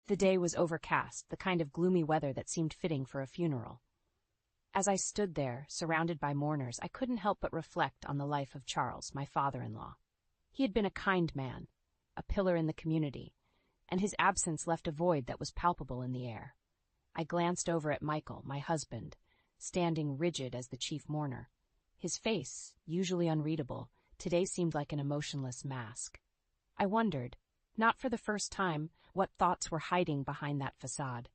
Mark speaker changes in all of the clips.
Speaker 1: The day was overcast, the kind of gloomy weather that seemed fitting for a funeral. As I stood there, surrounded by mourners, I couldn't help but reflect on the life of Charles, my father-in-law. He had been a kind man, a pillar in the community, and his absence left a void that was palpable in the air. I glanced over at Michael, my husband, standing rigid as the chief mourner. His face, usually unreadable, today seemed like an emotionless mask. I wondered, not for the first time, what thoughts were hiding behind that facade.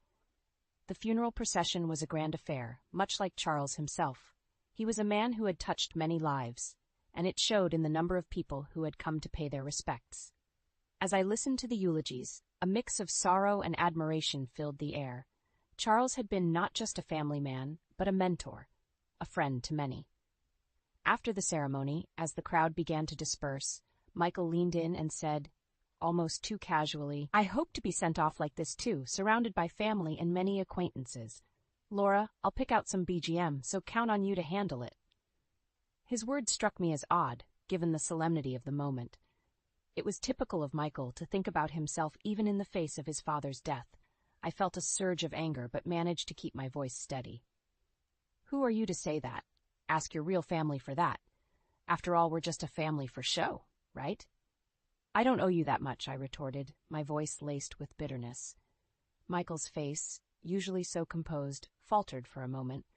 Speaker 1: The funeral procession was a grand affair, much like Charles himself. He was a man who had touched many lives, and it showed in the number of people who had come to pay their respects. As I listened to the eulogies, a mix of sorrow and admiration filled the air. Charles had been not just a family man, but a mentor, a friend to many. After the ceremony, as the crowd began to disperse, Michael leaned in and said, almost too casually, "I hope to be sent off like this too, surrounded by family and many acquaintances. Laura, I'll pick out some BGM, so count on you to handle it." His words struck me as odd, given the solemnity of the moment. It was typical of Michael to think about himself even in the face of his father's death. I felt a surge of anger, but managed to keep my voice steady. "Who are you to say that? Ask your real family for that. After all, we're just a family for show, right?" "I don't owe you that much," I retorted, my voice laced with bitterness. Michael's face, usually so composed, faltered for a moment.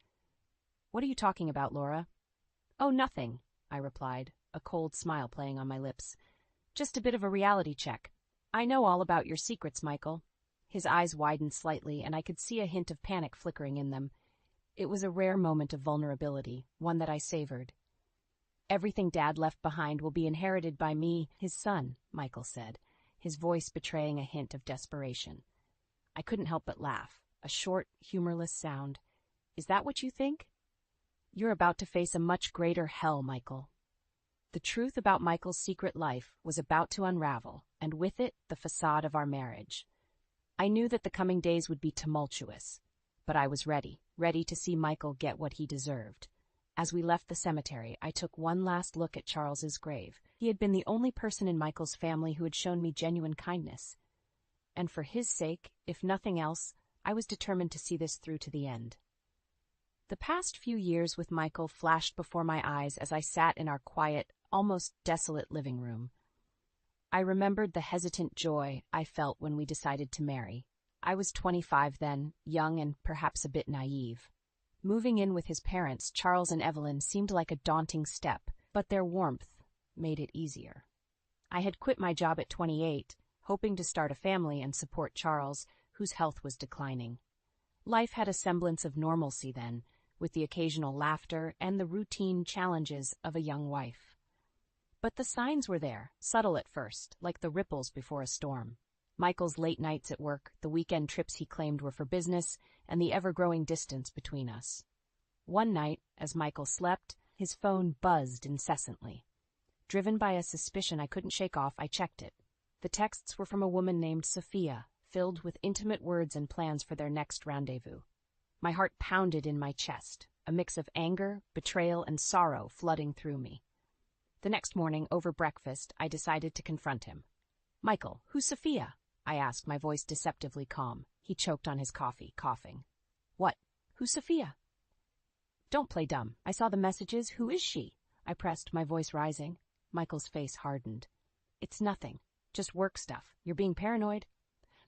Speaker 1: "What are you talking about, Laura?" "Oh, nothing," I replied, a cold smile playing on my lips. "Just a bit of a reality check. I know all about your secrets, Michael." His eyes widened slightly, and I could see a hint of panic flickering in them. It was a rare moment of vulnerability, one that I savored. "Everything Dad left behind will be inherited by me, his son," Michael said, his voice betraying a hint of desperation. I couldn't help but laugh, a short, humorless sound. "Is that what you think?" "You're about to face a much greater hell, Michael." The truth about Michael's secret life was about to unravel, and with it, the facade of our marriage. I knew that the coming days would be tumultuous, but I was ready to see Michael get what he deserved. As we left the cemetery, I took one last look at Charles's grave. He had been the only person in Michael's family who had shown me genuine kindness. And for his sake, if nothing else, I was determined to see this through to the end. The past few years with Michael flashed before my eyes as I sat in our quiet, almost desolate living room. I remembered the hesitant joy I felt when we decided to marry. I was 25 then, young and perhaps a bit naive. Moving in with his parents, Charles and Evelyn, seemed like a daunting step, but their warmth made it easier. I had quit my job at 28, hoping to start a family and support Charles, whose health was declining. Life had a semblance of normalcy then, with the occasional laughter and the routine challenges of a young wife. But the signs were there, subtle at first, like the ripples before a storm. Michael's late nights at work, the weekend trips he claimed were for business, and the ever-growing distance between us. One night, as Michael slept, his phone buzzed incessantly. Driven by a suspicion I couldn't shake off, I checked it. The texts were from a woman named Sophia, filled with intimate words and plans for their next rendezvous. My heart pounded in my chest, a mix of anger, betrayal, and sorrow flooding through me. The next morning, over breakfast, I decided to confront him. "Michael, who's Sophia?" I asked, my voice deceptively calm. He choked on his coffee, coughing. "What? Who's Sophia?" "Don't play dumb. I saw the messages. Who is she?" I pressed, my voice rising. Michael's face hardened. "It's nothing. Just work stuff. You're being paranoid."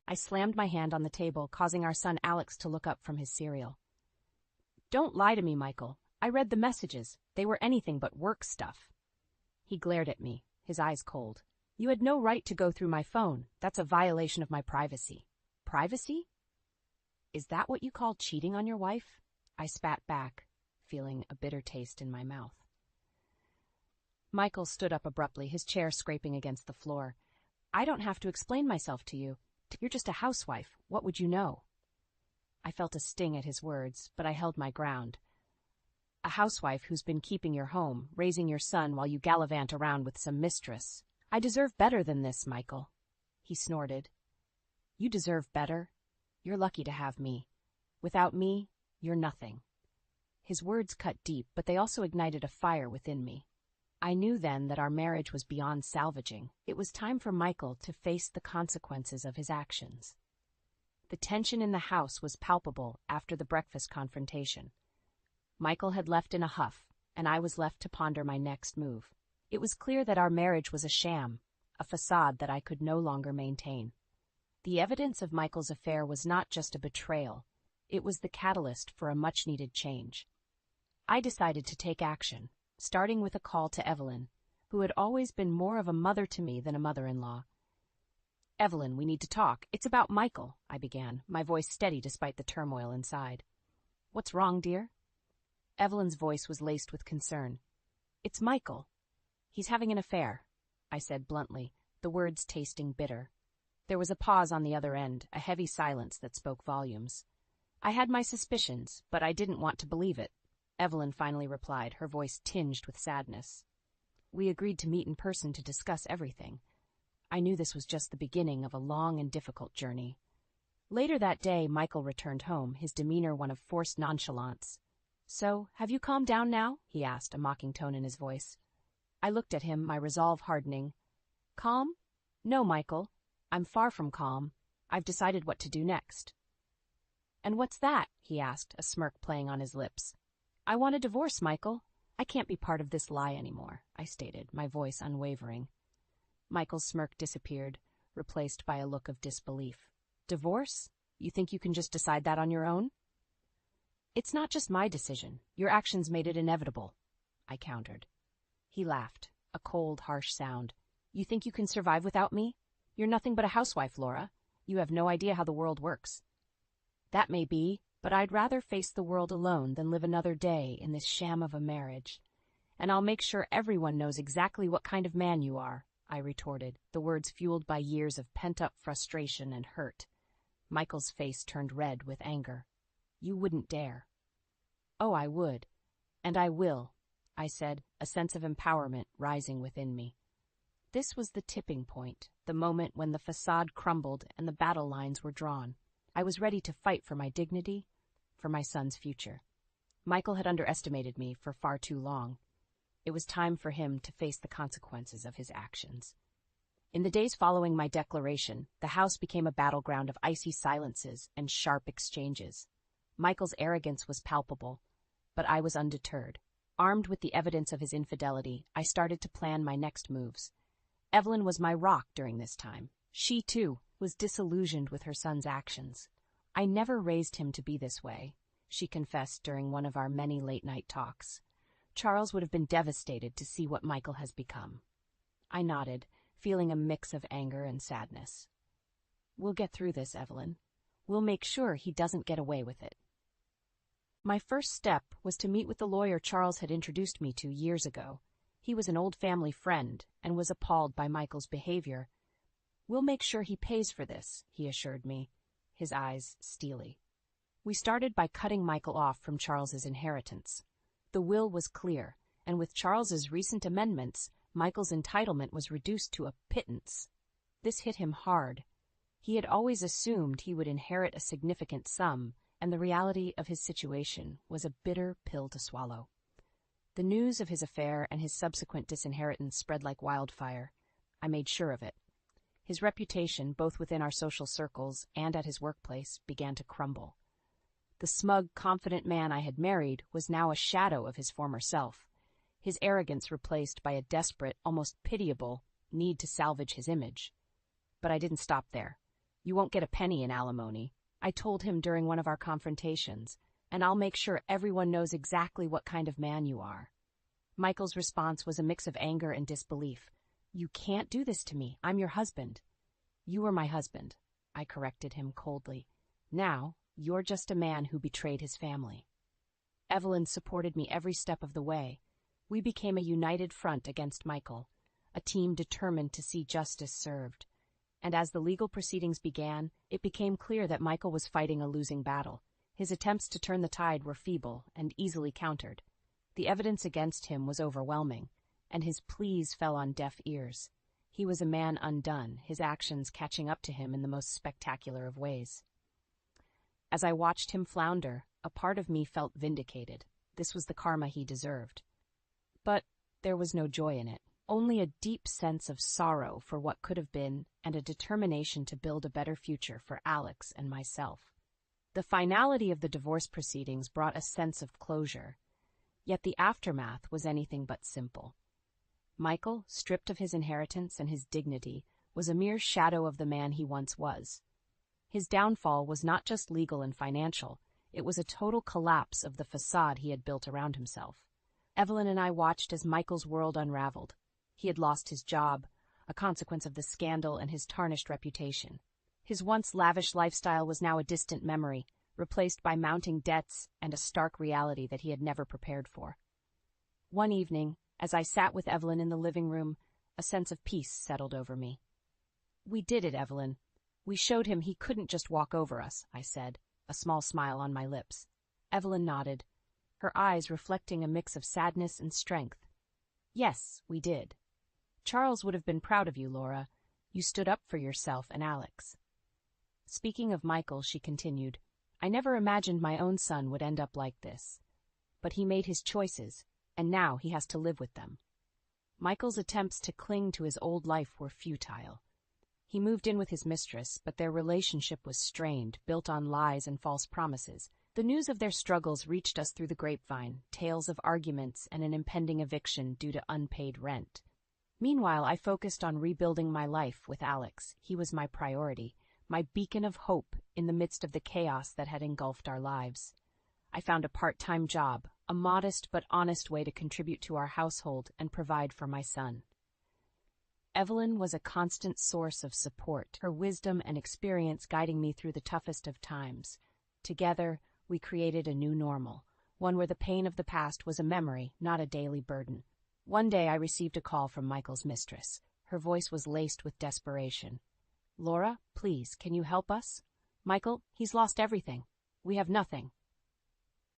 Speaker 1: I slammed my hand on the table, causing our son Alex to look up from his cereal. "Don't lie to me, Michael. I read the messages. They were anything but work stuff." He glared at me, his eyes cold. "You had no right to go through my phone. That's a violation of my privacy." "Privacy? Is that what you call cheating on your wife?" I spat back, feeling a bitter taste in my mouth. Michael stood up abruptly, his chair scraping against the floor. "I don't have to explain myself to you. You're just a housewife. What would you know?" I felt a sting at his words, but I held my ground. "A housewife who's been keeping your home, raising your son while you gallivant around with some mistress. I deserve better than this, Michael." He snorted. "You deserve better? You're lucky to have me. Without me, you're nothing." His words cut deep, but they also ignited a fire within me. I knew then that our marriage was beyond salvaging. It was time for Michael to face the consequences of his actions. The tension in the house was palpable after the breakfast confrontation. Michael had left in a huff, and I was left to ponder my next move. It was clear that our marriage was a sham, a facade that I could no longer maintain. The evidence of Michael's affair was not just a betrayal, it was the catalyst for a much-needed change. I decided to take action, starting with a call to Evelyn, who had always been more of a mother to me than a mother-in-law. "Evelyn, we need to talk. It's about Michael," I began, my voice steady despite the turmoil inside. "What's wrong, dear?" Evelyn's voice was laced with concern. "It's Michael. He's having an affair," I said bluntly, the words tasting bitter. There was a pause on the other end, a heavy silence that spoke volumes. I had my suspicions, but I didn't want to believe it. Evelyn finally replied, her voice tinged with sadness. "We agreed to meet in person to discuss everything. I knew this was just the beginning of a long and difficult journey." Later that day, Michael returned home, his demeanor one of forced nonchalance. "So, have you calmed down now?" he asked, a mocking tone in his voice. I looked at him, my resolve hardening. "Calm? No, Michael. I'm far from calm. I've decided what to do next." "And what's that?" he asked, a smirk playing on his lips. "I want a divorce, Michael. I can't be part of this lie anymore," I stated, my voice unwavering. Michael's smirk disappeared, replaced by a look of disbelief. "Divorce? You think you can just decide that on your own?" "It's not just my decision. Your actions made it inevitable," I countered. He laughed, a cold, harsh sound. "You think you can survive without me? You're nothing but a housewife, Laura. You have no idea how the world works." "That may be, but I'd rather face the world alone than live another day in this sham of a marriage. And I'll make sure everyone knows exactly what kind of man you are," I retorted, the words fueled by years of pent-up frustration and hurt. Michael's face turned red with anger. "You wouldn't dare." "Oh, I would. And I will," I said, a sense of empowerment rising within me. This was the tipping point, the moment when the facade crumbled and the battle lines were drawn. I was ready to fight for my dignity, for my son's future. Michael had underestimated me for far too long. It was time for him to face the consequences of his actions. In the days following my declaration, the house became a battleground of icy silences and sharp exchanges. Michael's arrogance was palpable, but I was undeterred. Armed with the evidence of his infidelity, I started to plan my next moves. Evelyn was my rock during this time. She, too, was disillusioned with her son's actions. "I never raised him to be this way," she confessed during one of our many late-night talks. "Charles would have been devastated to see what Michael has become." I nodded, feeling a mix of anger and sadness. "We'll get through this, Evelyn. We'll make sure he doesn't get away with it." My first step was to meet with the lawyer Charles had introduced me to years ago. He was an old family friend and was appalled by Michael's behavior. "We'll make sure he pays for this," he assured me, his eyes steely. We started by cutting Michael off from Charles's inheritance. The will was clear, and with Charles's recent amendments, Michael's entitlement was reduced to a pittance. This hit him hard. He had always assumed he would inherit a significant sum, and the reality of his situation was a bitter pill to swallow. The news of his affair and his subsequent disinheritance spread like wildfire. I made sure of it. His reputation, both within our social circles and at his workplace, began to crumble. The smug, confident man I had married was now a shadow of his former self, his arrogance replaced by a desperate, almost pitiable, need to salvage his image. But I didn't stop there. "You won't get a penny in alimony," I told him during one of our confrontations, "and I'll make sure everyone knows exactly what kind of man you are." Michael's response was a mix of anger and disbelief. "You can't do this to me. I'm your husband." "You were my husband," I corrected him coldly. "Now, you're just a man who betrayed his family." Evelyn supported me every step of the way. We became a united front against Michael, a team determined to see justice served. And as the legal proceedings began, it became clear that Michael was fighting a losing battle. His attempts to turn the tide were feeble and easily countered. The evidence against him was overwhelming, and his pleas fell on deaf ears. He was a man undone, his actions catching up to him in the most spectacular of ways. As I watched him flounder, a part of me felt vindicated. This was the karma he deserved. But there was no joy in it. only a deep sense of sorrow for what could have been and a determination to build a better future for Alex and myself. The finality of the divorce proceedings brought a sense of closure, yet the aftermath was anything but simple. Michael, stripped of his inheritance and his dignity, was a mere shadow of the man he once was. His downfall was not just legal and financial, it was a total collapse of the facade he had built around himself. Evelyn and I watched as Michael's world unraveled. He had lost his job, a consequence of the scandal and his tarnished reputation. His once lavish lifestyle was now a distant memory, replaced by mounting debts and a stark reality that he had never prepared for. One evening, as I sat with Evelyn in the living room, a sense of peace settled over me. "We did it, Evelyn. We showed him he couldn't just walk over us," I said, a small smile on my lips. Evelyn nodded, her eyes reflecting a mix of sadness and strength. "Yes, we did. Charles would have been proud of you, Laura. You stood up for yourself and Alex." Speaking of Michael, she continued, "I never imagined my own son would end up like this. But he made his choices, and now he has to live with them." Michael's attempts to cling to his old life were futile. He moved in with his mistress, but their relationship was strained, built on lies and false promises. The news of their struggles reached us through the grapevine, tales of arguments and an impending eviction due to unpaid rent. Meanwhile, I focused on rebuilding my life with Alex. He was my priority, my beacon of hope in the midst of the chaos that had engulfed our lives. I found a part-time job, a modest but honest way to contribute to our household and provide for my son. Evelyn was a constant source of support, her wisdom and experience guiding me through the toughest of times. Together, we created a new normal, one where the pain of the past was a memory, not a daily burden. One day I received a call from Michael's mistress. Her voice was laced with desperation. "Laura, please, can you help us? Michael, he's lost everything. We have nothing."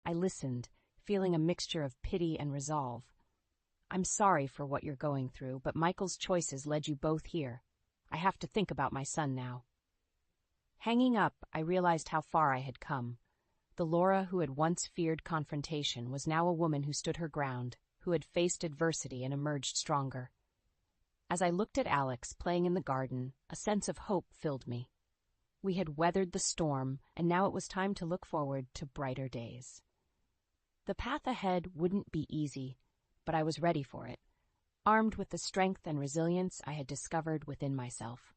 Speaker 1: I listened, feeling a mixture of pity and resolve. "I'm sorry for what you're going through, but Michael's choices led you both here. I have to think about my son now." Hanging up, I realized how far I had come. The Laura who had once feared confrontation was now a woman who stood her ground, who had faced adversity and emerged stronger. As I looked at Alex playing in the garden, a sense of hope filled me. We had weathered the storm, and now it was time to look forward to brighter days. The path ahead wouldn't be easy, but I was ready for it, armed with the strength and resilience I had discovered within myself.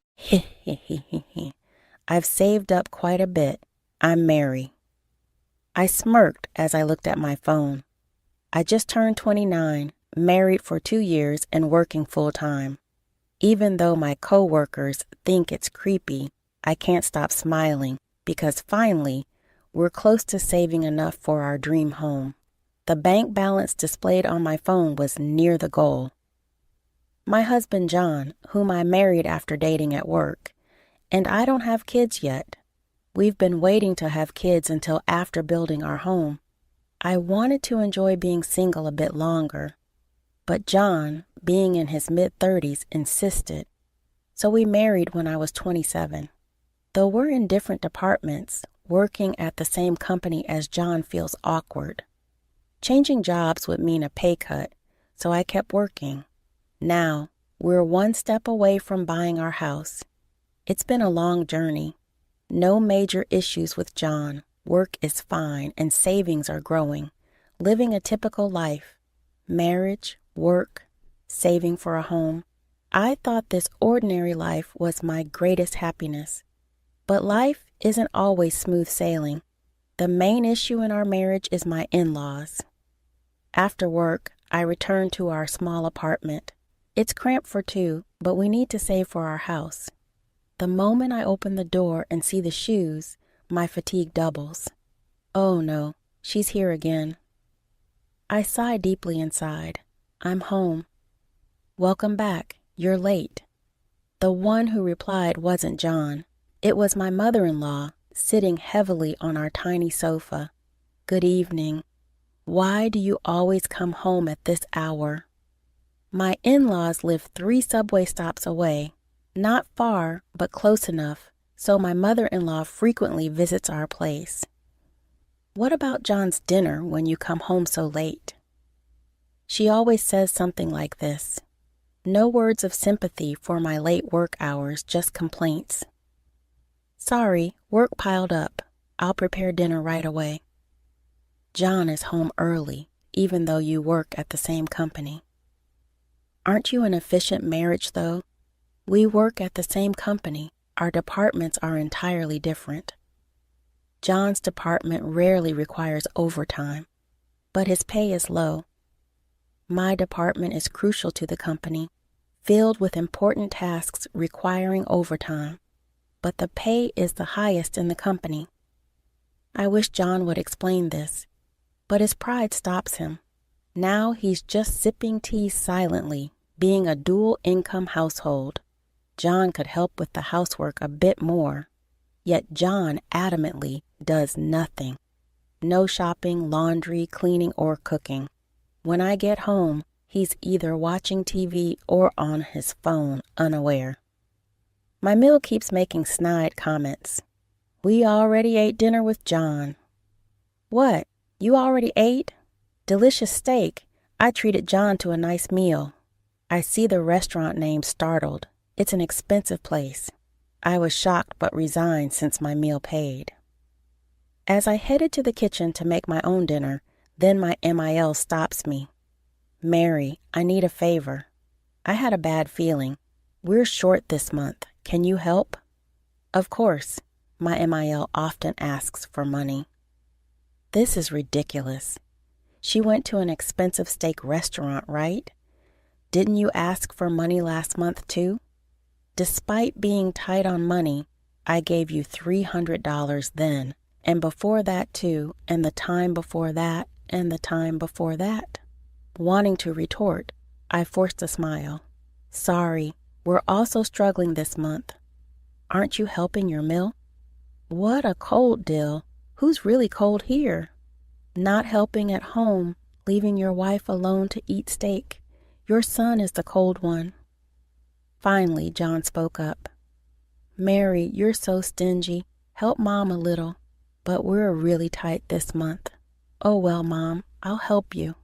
Speaker 2: I've saved up quite a bit. I'm Mary. I smirked as I looked at my phone. I just turned 29, married for 2 years and working full-time. Even though my co-workers think it's creepy, I can't stop smiling because finally, we're close to saving enough for our dream home. The bank balance displayed on my phone was near the goal. My husband John, whom I married after dating at work, and I don't have kids yet. We've been waiting to have kids until after building our home. I wanted to enjoy being single a bit longer, but John, being in his mid-30s, insisted. So we married when I was 27. Though we're in different departments, working at the same company as John feels awkward. Changing jobs would mean a pay cut, so I kept working. Now, we're one step away from buying our house. It's been a long journey. No major issues with John. Work is fine and savings are growing. Living a typical life. Marriage, work, saving for a home. I thought this ordinary life was my greatest happiness. But life isn't always smooth sailing. The main issue in our marriage is my in-laws. After work, I return to our small apartment. It's cramped for 2, but we need to save for our house. The moment I open the door and see the shoes, my fatigue doubles. Oh no, she's here again. I sigh deeply inside. I'm home. Welcome back. You're late. The one who replied wasn't John. It was my mother-in-law, sitting heavily on our tiny sofa. Good evening. Why do you always come home at this hour? My in-laws live 3 subway stops away. Not far, but close enough, so my mother-in-law frequently visits our place. What about John's dinner when you come home so late? She always says something like this. No words of sympathy for my late work hours, just complaints. Sorry, work piled up. I'll prepare dinner right away. John is home early, even though you work at the same company. Aren't you an efficient marriage, though? We work at the same company. Our departments are entirely different. John's department rarely requires overtime, but his pay is low. My department is crucial to the company, filled with important tasks requiring overtime, but the pay is the highest in the company. I wish John would explain this, but his pride stops him. Now he's just sipping tea silently, being a dual-income household. John could help with the housework a bit more, yet John adamantly does nothing. No shopping, laundry, cleaning, or cooking. When I get home, he's either watching TV or on his phone, unaware. My meal keeps making snide comments. We already ate dinner with John. What? You already ate? Delicious steak. I treated John to a nice meal. I see the restaurant name startled. It's an expensive place. I was shocked but resigned since my meal paid. As I headed to the kitchen to make my own dinner, then my MIL stops me. Mary, I need a favor. I had a bad feeling. We're short this month. Can you help? Of course. My MIL often asks for money. This is ridiculous. She went to an expensive steak restaurant, right? Didn't you ask for money last month too? Despite being tight on money, I gave you $300 then, and before that too, and the time before that, and the time before that. Wanting to retort, I forced a smile. Sorry, we're also struggling this month. Aren't you helping your mill? What a cold deal. Who's really cold here? Not helping at home, leaving your wife alone to eat steak. Your son is the cold one. Finally, John spoke up. Mary, you're so stingy. Help Mom a little. But we're really tight this month. Oh well, Mom, I'll help you.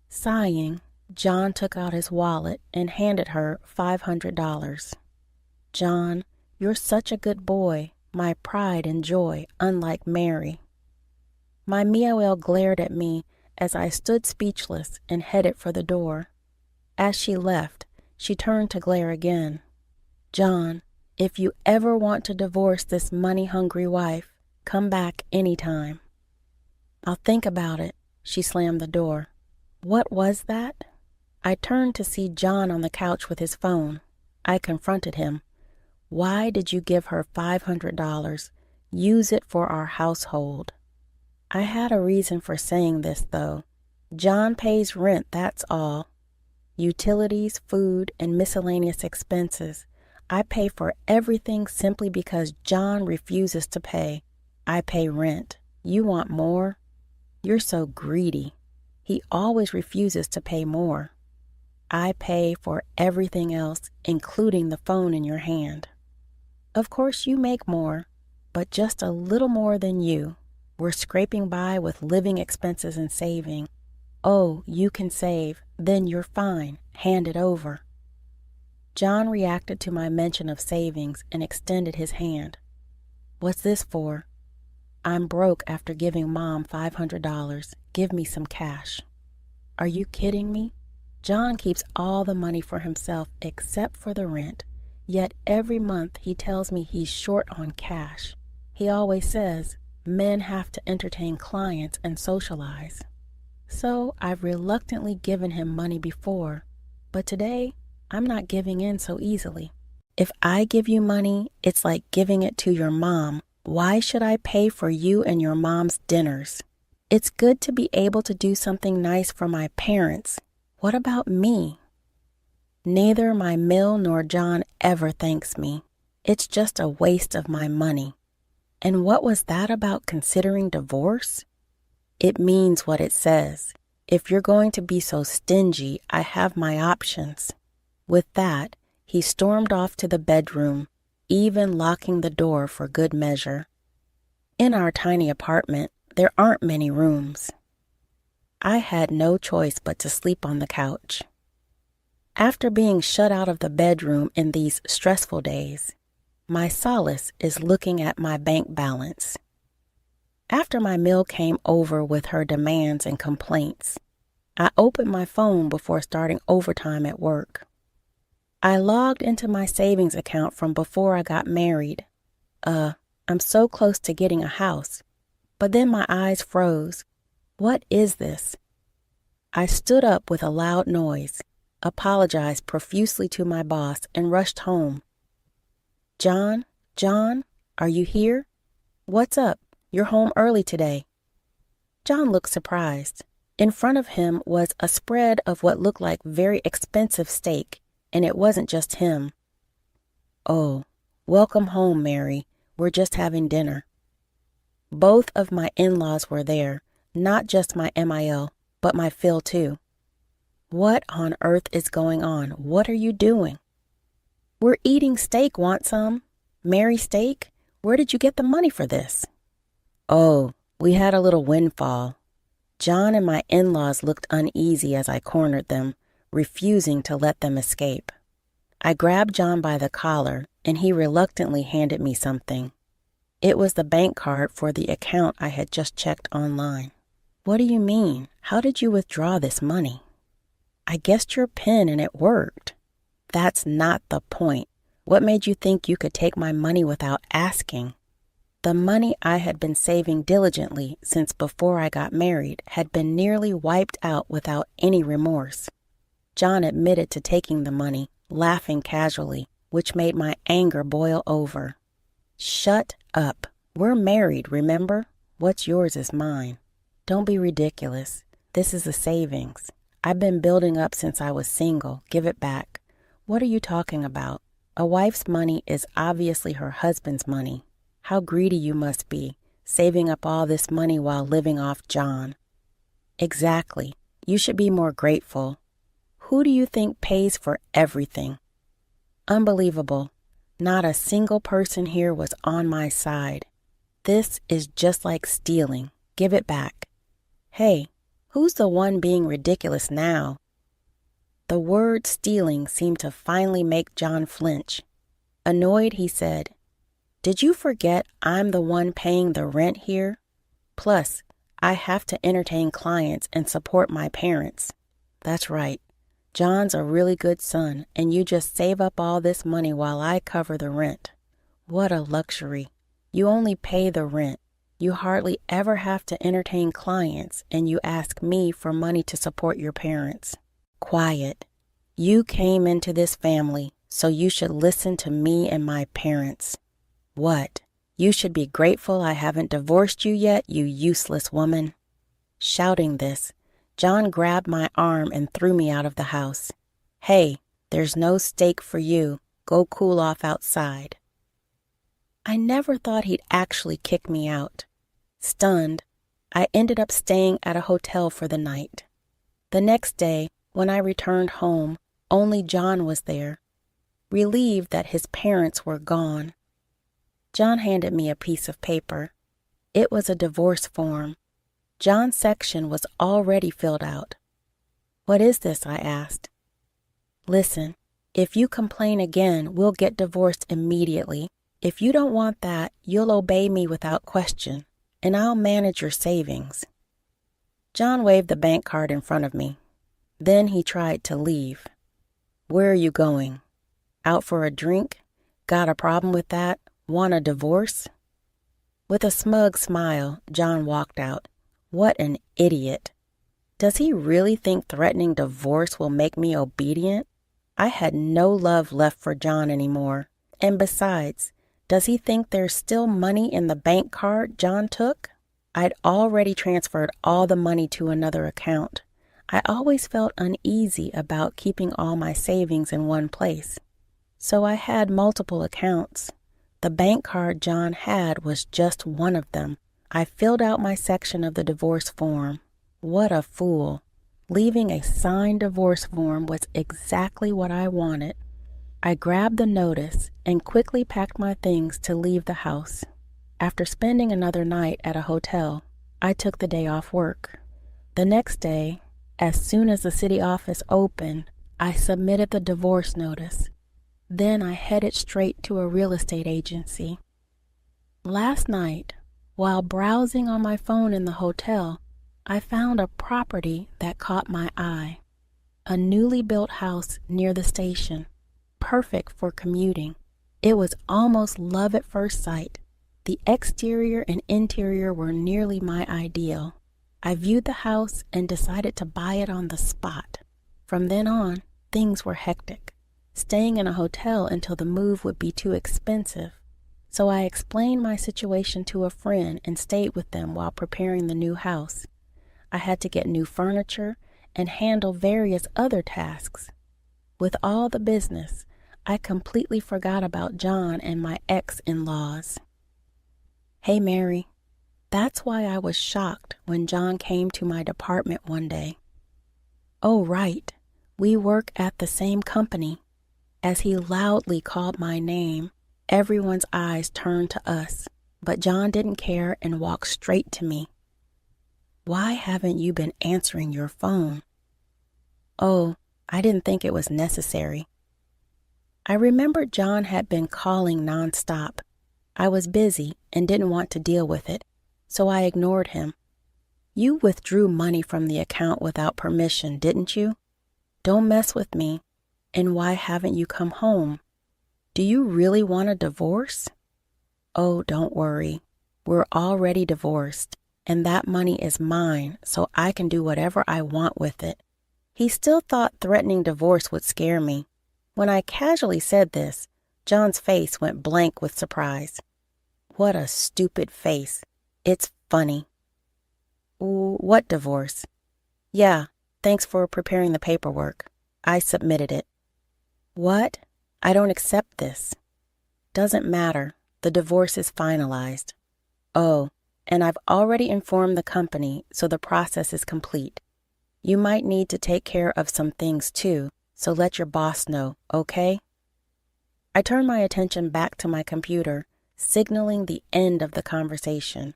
Speaker 2: Sighing, John took out his wallet and handed her $500. John, you're such a good boy, my pride and joy, unlike Mary. My MIL glared at me as I stood speechless and headed for the door. As she left, she turned to glare again. John, if you ever want to divorce this money-hungry wife, come back anytime. I'll think about it. She slammed the door. What was that? I turned to see John on the couch with his phone. I confronted him. Why did you give her $500? Use it for our household. I had a reason for saying this, though. John pays rent, that's all. Utilities, food, and miscellaneous expenses. I pay for everything simply because John refuses to pay. I pay rent. You want more? You're so greedy. He always refuses to pay more. I pay for everything else, including the phone in your hand. Of course you make more, but just a little more than you. We're scraping by with living expenses and saving. Oh, you can save, then you're fine. Hand it over. John reacted to my mention of savings and extended his hand. What's this for? I'm broke after giving Mom $500. Give me some cash. Are you kidding me? John keeps all the money for himself except for the rent. Yet every month he tells me he's short on cash. He always says men have to entertain clients and socialize. So I've reluctantly given him money before, but today I'm not giving in so easily. If I give you money, it's like giving it to your mom. Why should I pay for you and your mom's dinners? It's good to be able to do something nice for my parents. What about me? Neither my mill nor John ever thanks me. It's just a waste of my money. And what was that about considering divorce? It means what it says. If you're going to be so stingy, I have my options. With that, he stormed off to the bedroom, even locking the door for good measure. In our tiny apartment, there aren't many rooms. I had no choice but to sleep on the couch. After being shut out of the bedroom in these stressful days, my solace is looking at my bank balance. After my meal came over with her demands and complaints, I opened my phone before starting overtime at work. I logged into my savings account from before I got married. I'm so close to getting a house, but then my eyes froze. What is this? I stood up with a loud noise, apologized profusely to my boss, and rushed home. John, are you here? What's up? You're home early today. John looked surprised. In front of him was a spread of what looked like very expensive steak, and it wasn't just him. Oh, welcome home, Mary. We're just having dinner. Both of my in-laws were there, not just my MIL, but my Phil too. What on earth is going on? What are you doing? We're eating steak, want some? Mary steak? Where did you get the money for this? Oh, we had a little windfall. John and my in-laws looked uneasy as I cornered them, refusing to let them escape. I grabbed John by the collar, and he reluctantly handed me something. It was the bank card for the account I had just checked online. What do you mean? How did you withdraw this money? I guessed your PIN and it worked. That's not the point. What made you think you could take my money without asking? The money I had been saving diligently since before I got married had been nearly wiped out without any remorse. John admitted to taking the money, laughing casually, which made my anger boil over. Shut up. We're married, remember? What's yours is mine. Don't be ridiculous. This is a savings. I've been building up since I was single. Give it back. What are you talking about? A wife's money is obviously her husband's money. How greedy you must be, saving up all this money while living off John. Exactly. You should be more grateful. Who do you think pays for everything? Unbelievable. Not a single person here was on my side. This is just like stealing. Give it back. Hey, who's the one being ridiculous now? The word stealing seemed to finally make John flinch. Annoyed, he said, Did you forget I'm the one paying the rent here? Plus, I have to entertain clients and support my parents. That's right. John's a really good son, and you just save up all this money while I cover the rent. What a luxury. You only pay the rent. You hardly ever have to entertain clients, and you ask me for money to support your parents. Quiet. You came into this family, so you should listen to me and my parents. What? You should be grateful I haven't divorced you yet, you useless woman. Shouting this, John grabbed my arm and threw me out of the house. Hey, there's no steak for you. Go cool off outside. I never thought he'd actually kick me out. Stunned, I ended up staying at a hotel for the night. The next day, when I returned home, only John was there, relieved that his parents were gone. John handed me a piece of paper. It was a divorce form. John's section was already filled out. What is this? I asked. Listen, if you complain again, we'll get divorced immediately. If you don't want that, you'll obey me without question, and I'll manage your savings. John waved the bank card in front of me. Then he tried to leave. Where are you going? Out for a drink? Got a problem with that? Want a divorce? With a smug smile, John walked out. What an idiot. Does he really think threatening divorce will make me obedient? I had no love left for John anymore. And besides, does he think there's still money in the bank card John took? I'd already transferred all the money to another account. I always felt uneasy about keeping all my savings in one place. So I had multiple accounts. The bank card John had was just one of them. I filled out my section of the divorce form. What a fool. Leaving a signed divorce form was exactly what I wanted. I grabbed the notice and quickly packed my things to leave the house. After spending another night at a hotel, I took the day off work. The next day, as soon as the city office opened, I submitted the divorce notice. Then I headed straight to a real estate agency. Last night, while browsing on my phone in the hotel, I found a property that caught my eye. A newly built house near the station, perfect for commuting. It was almost love at first sight. The exterior and interior were nearly my ideal. I viewed the house and decided to buy it on the spot. From then on, things were hectic, staying in a hotel until the move would be too expensive. So I explained my situation to a friend and stayed with them while preparing the new house. I had to get new furniture and handle various other tasks. With all the business, I completely forgot about John and my ex-in-laws. Hey, Mary. That's why I was shocked when John came to my department one day. Oh, right. We work at the same company. As he loudly called my name, everyone's eyes turned to us, but John didn't care and walked straight to me. Why haven't you been answering your phone? Oh, I didn't think it was necessary. I remembered John had been calling nonstop. I was busy and didn't want to deal with it, so I ignored him. You withdrew money from the account without permission, didn't you? Don't mess with me. And why haven't you come home? Do you really want a divorce? Oh, don't worry. We're already divorced, and that money is mine, so I can do whatever I want with it. He still thought threatening divorce would scare me. When I casually said this, John's face went blank with surprise. What a stupid face. It's funny. What divorce? Yeah, thanks for preparing the paperwork. I submitted it. What? I don't accept this. Doesn't matter. The divorce is finalized. Oh, and I've already informed the company, so the process is complete. You might need to take care of some things too, so let your boss know, okay? I turned my attention back to my computer, signaling the end of the conversation.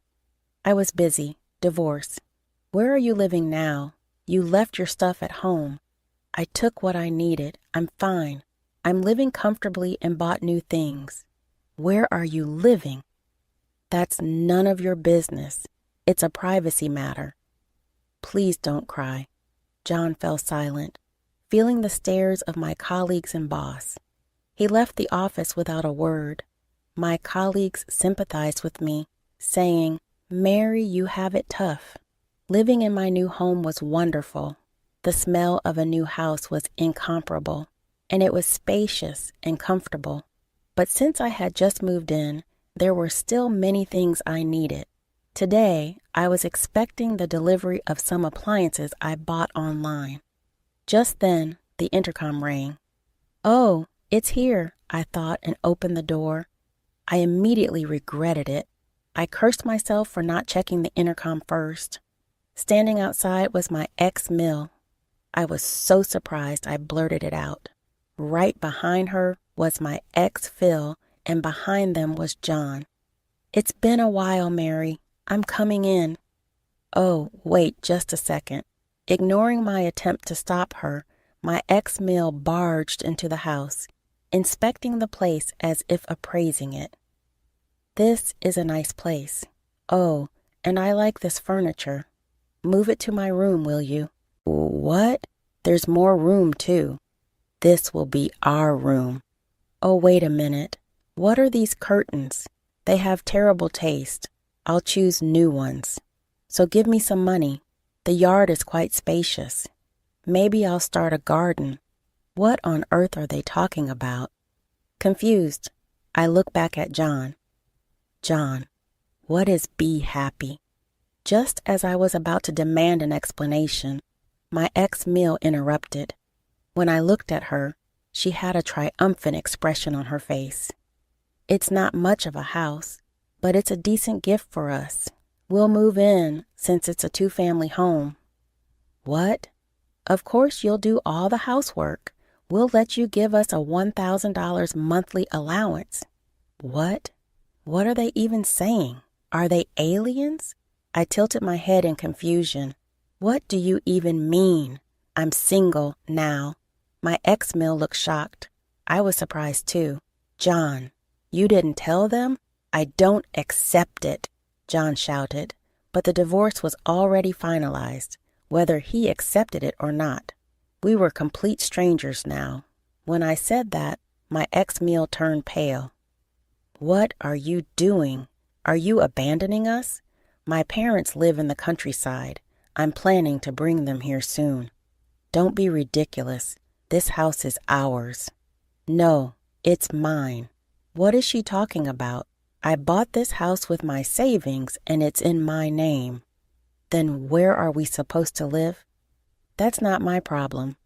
Speaker 2: I was busy. Divorce. Where are you living now? You left your stuff at home. I took what I needed. I'm fine. I'm living comfortably and bought new things. Where are you living? That's none of your business. It's a privacy matter. Please don't cry. John fell silent, feeling the stares of my colleagues and boss. He left the office without a word. My colleagues sympathized with me, saying, Mary, you have it tough. Living in my new home was wonderful. The smell of a new house was incomparable, and it was spacious and comfortable. But since I had just moved in, there were still many things I needed. Today, I was expecting the delivery of some appliances I bought online. Just then, the intercom rang. Oh, it's here, I thought, and opened the door. I immediately regretted it. I cursed myself for not checking the intercom first. Standing outside was my ex-Mill. I was so surprised I blurted it out. Right behind her was my ex-Phil, and behind them was John. It's been a while, Mary. I'm coming in. Oh, wait just a second. Ignoring my attempt to stop her, my ex-Mill barged into the house, inspecting the place as if appraising it. This is a nice place. Oh, and I like this furniture. Move it to my room, will you? What? There's more room, too. This will be our room. Oh, wait a minute. What are these curtains? They have terrible taste. I'll choose new ones. So give me some money. The yard is quite spacious. Maybe I'll start a garden. What on earth are they talking about? Confused, I look back at John. John, what is be happy? Just as I was about to demand an explanation, my ex-Mill interrupted. When I looked at her, she had a triumphant expression on her face. It's not much of a house, but it's a decent gift for us. We'll move in since it's a 2-family home. What? Of course you'll do all the housework. We'll let you give us a $1,000 monthly allowance. What? What are they even saying? Are they aliens? I tilted my head in confusion. What do you even mean? I'm single now. My ex-mill looked shocked. I was surprised too. John, you didn't tell them? I don't accept it, John shouted. But the divorce was already finalized, whether he accepted it or not. We were complete strangers now. When I said that, my ex-mill turned pale. What are you doing? Are you abandoning us? My parents live in the countryside. I'm planning to bring them here soon. Don't be ridiculous. This house is ours. No, it's mine. What is she talking about? I bought this house with my savings and it's in my name. Then where are we supposed to live? That's not my problem.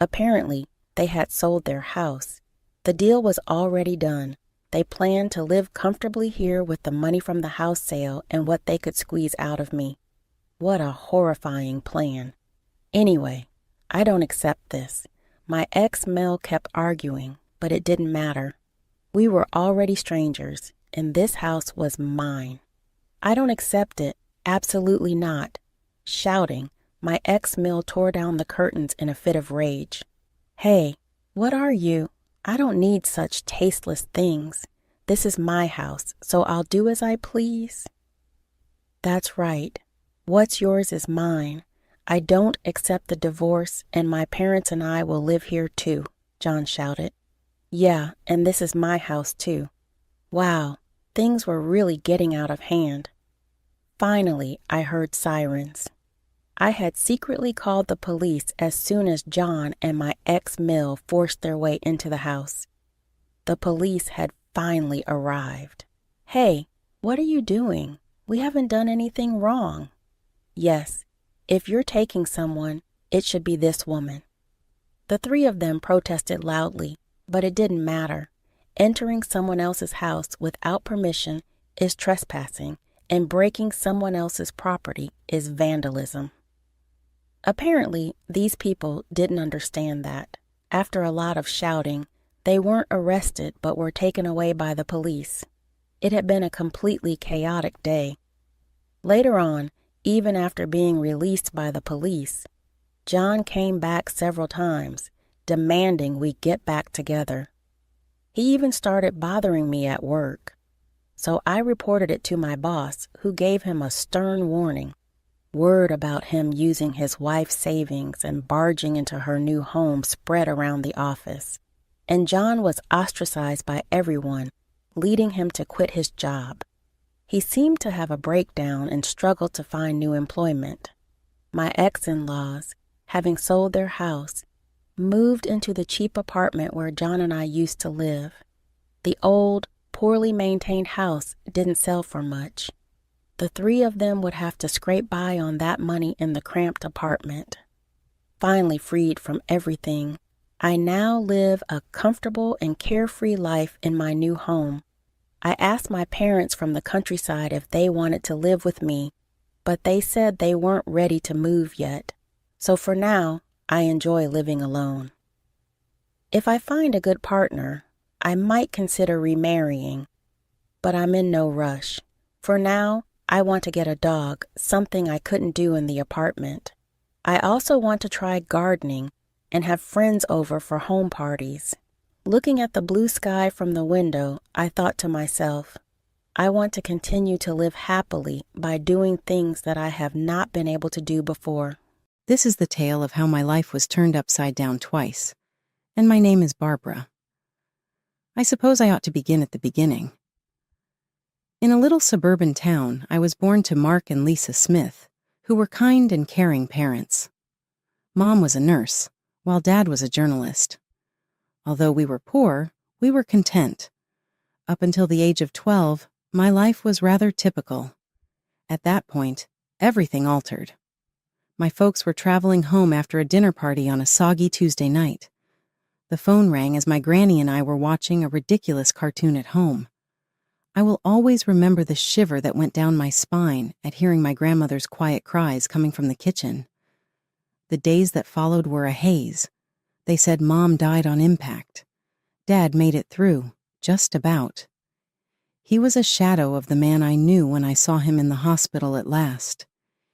Speaker 2: Apparently, they had sold their house. The deal was already done. They planned to live comfortably here with the money from the house sale and what they could squeeze out of me. What a horrifying plan. Anyway, I don't accept this. My ex-Mel kept arguing, but it didn't matter. We were already strangers, and this house was mine. I don't accept it. Absolutely not. Shouting, my ex-Mel tore down the curtains in a fit of rage. Hey, what are you? I don't need such tasteless things. This is my house, so I'll do as I please. That's right. What's yours is mine. I don't accept the divorce, and my parents and I will live here too, John shouted. Yeah, and this is my house too. Wow, things were really getting out of hand. Finally, I heard sirens. I had secretly called the police as soon as John and my ex-Mill forced their way into the house. The police had finally arrived. Hey, what are you doing? We haven't done anything wrong. Yes, if you're taking someone, it should be this woman. The three of them protested loudly, but it didn't matter. Entering someone else's house without permission is trespassing, and breaking someone else's property is vandalism. Apparently, these people didn't understand that. After a lot of shouting, they weren't arrested but were taken away by the police. It had been a completely chaotic day. Later on, even after being released by the police, John came back several times, demanding we get back together. He even started bothering me at work. So I reported it to my boss, who gave him a stern warning. Word about him using his wife's savings and barging into her new home spread around the office, and John was ostracized by everyone, leading him to quit his job. He seemed to have a breakdown and struggled to find new employment. My ex-in-laws, having sold their house, moved into the cheap apartment where John and I used to live. The old, poorly maintained house didn't sell for much. The three of them would have to scrape by on that money in the cramped apartment. Finally freed from everything, I now live a comfortable and carefree life in my new home. I asked my parents from the countryside if they wanted to live with me, but they said they weren't ready to move yet. So for now, I enjoy living alone. If I find a good partner, I might consider remarrying, but I'm in no rush. For now, I want to get a dog, something I couldn't do in the apartment. I also want to try gardening and have friends over for home parties. Looking at the blue sky from the window, I thought to myself, I want to continue to live happily by doing things that I have not been able to do before.
Speaker 3: This is the tale of how my life was turned upside down twice, and my name is Barbara. I suppose I ought to begin at the beginning. In a little suburban town, I was born to Mark and Lisa Smith, who were kind and caring parents. Mom was a nurse, while Dad was a journalist. Although we were poor, we were content. Up until the age of 12, my life was rather typical. At that point, everything altered. My folks were traveling home after a dinner party on a soggy Tuesday night. The phone rang as my granny and I were watching a ridiculous cartoon at home. I will always remember the shiver that went down my spine at hearing my grandmother's quiet cries coming from the kitchen. The days that followed were a haze. They said Mom died on impact. Dad made it through, just about. He was a shadow of the man I knew when I saw him in the hospital at last.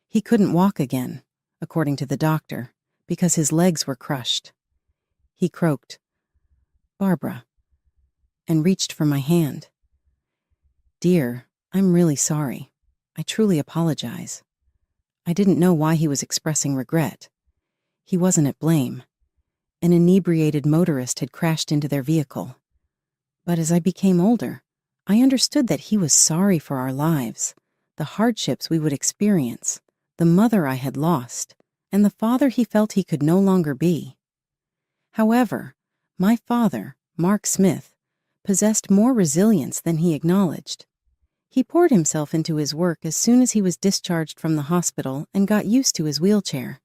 Speaker 3: He couldn't walk again, according to the doctor, because his legs were crushed. He croaked, "Barbara," and reached for my hand. "Dear, I'm really sorry. I truly apologize." I didn't know why he was expressing regret. He wasn't at blame. An inebriated motorist had crashed into their vehicle. But as I became older, I understood that he was sorry for our lives, the hardships we would experience, the mother I had lost, and the father he felt he could no longer be. However, my father, Mark Smith, possessed more resilience than he acknowledged. He poured himself into his work as soon as he was discharged from the hospital and got used to his wheelchair.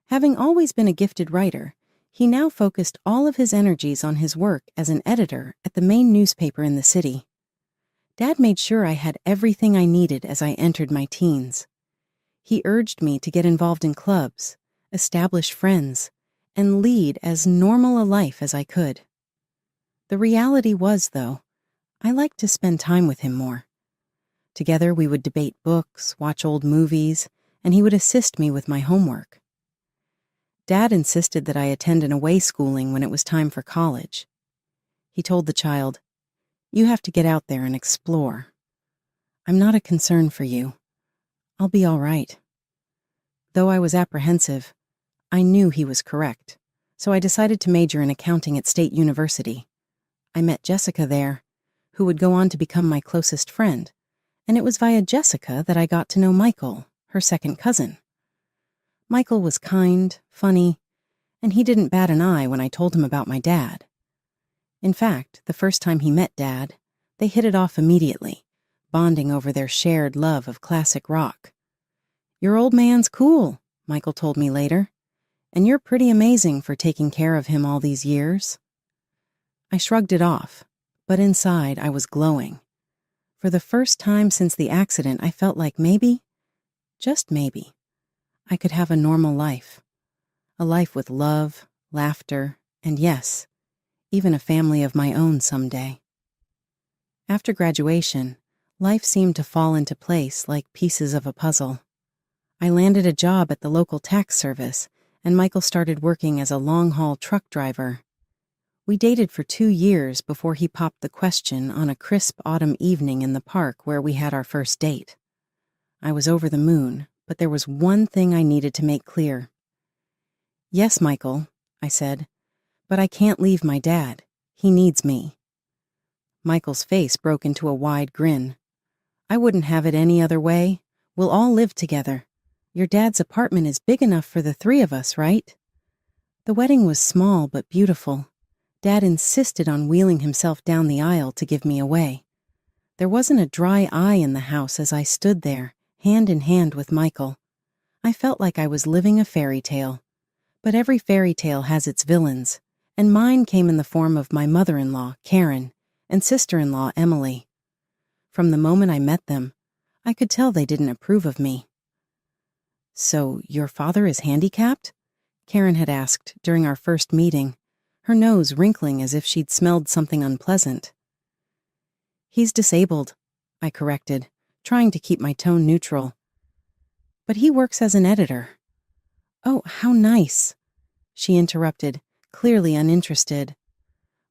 Speaker 3: Having always been a gifted writer, he now focused all of his energies on his work as an editor at the main newspaper in the city. Dad made sure I had everything I needed as I entered my teens. He urged me to get involved in clubs, establish friends, and lead as normal a life as I could. The reality was, though, I liked to spend time with him more. Together we would debate books, watch old movies, and he would assist me with my homework. Dad insisted that I attend an away schooling when it was time for college. He told the child, "You have to get out there and explore. I'm not a concern for you. I'll be all right." Though I was apprehensive, I knew he was correct, so I decided to major in accounting at State University. I met Jessica there, who would go on to become my closest friend, and it was via Jessica that I got to know Michael, her second cousin. Michael was kind, funny, and he didn't bat an eye when I told him about my dad. In fact, the first time he met Dad, they hit it off immediately, bonding over their shared love of classic rock. "Your old man's cool," Michael told me later, "and you're pretty amazing for taking care of him all these years." I shrugged it off, but inside I was glowing. For the first time since the accident, I felt like maybe, just maybe, I could have a normal life. A life with love, laughter, and yes, even a family of my own someday. After graduation, life seemed to fall into place like pieces of a puzzle. I landed a job at the local tax service, and Michael started working as a long-haul truck driver. We dated for 2 years before he popped the question on a crisp autumn evening in the park where we had our first date. I was over the moon, but there was one thing I needed to make clear. "Yes, Michael," I said, "but I can't leave my dad. He needs me." Michael's face broke into a wide grin. "I wouldn't have it any other way. We'll all live together. Your dad's apartment is big enough for the 3 of us, right?" The wedding was small but beautiful. Dad insisted on wheeling himself down the aisle to give me away. There wasn't a dry eye in the house as I stood there, hand in hand with Michael. I felt like I was living a fairy tale. But every fairy tale has its villains, and mine came in the form of my mother-in-law, Karen, and sister-in-law, Emily. From the moment I met them, I could tell they didn't approve of me. "So, your father is handicapped?" Karen had asked during our first meeting, her nose wrinkling as if she'd smelled something unpleasant. "He's disabled," I corrected, trying to keep my tone neutral. "But he works as an editor." "Oh, how nice," she interrupted, clearly uninterested.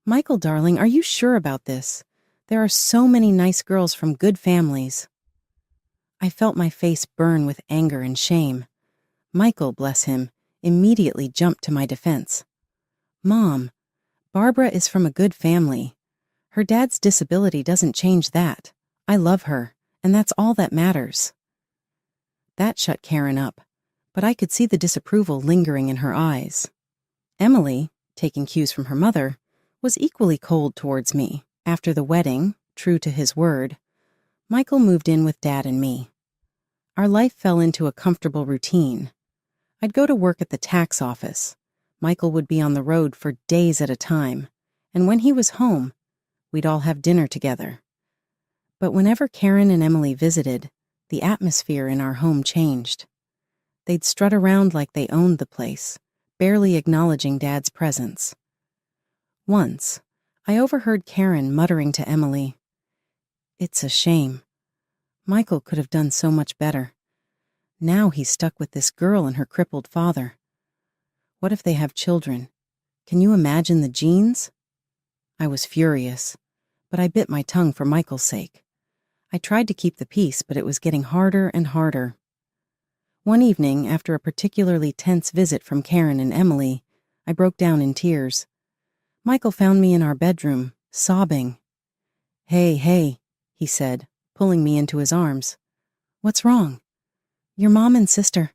Speaker 3: "Michael, darling, are you sure about this? There are so many nice girls from good families." I felt my face burn with anger and shame. Michael, bless him, immediately jumped to my defense. "Mom, Barbara is from a good family. Her dad's disability doesn't change that. I love her, and that's all that matters." That shut Karen up, but I could see the disapproval lingering in her eyes. Emily, taking cues from her mother, was equally cold towards me. After the wedding, true to his word, Michael moved in with Dad and me. Our life fell into a comfortable routine. I'd go to work at the tax office. Michael would be on the road for days at a time, and when he was home, we'd all have dinner together. But whenever Karen and Emily visited, the atmosphere in our home changed. They'd strut around like they owned the place, barely acknowledging Dad's presence. Once, I overheard Karen muttering to Emily, "It's a shame. Michael could have done so much better. Now he's stuck with this girl and her crippled father. What if they have children? Can you imagine the jeans? I was furious, but I bit my tongue for Michael's sake. I tried to keep the peace, but it was getting harder and harder. One evening, after a particularly tense visit from Karen and Emily, I broke down in tears. Michael found me in our bedroom, sobbing. Hey, he said, pulling me into his arms. What's wrong? Your mom and sister,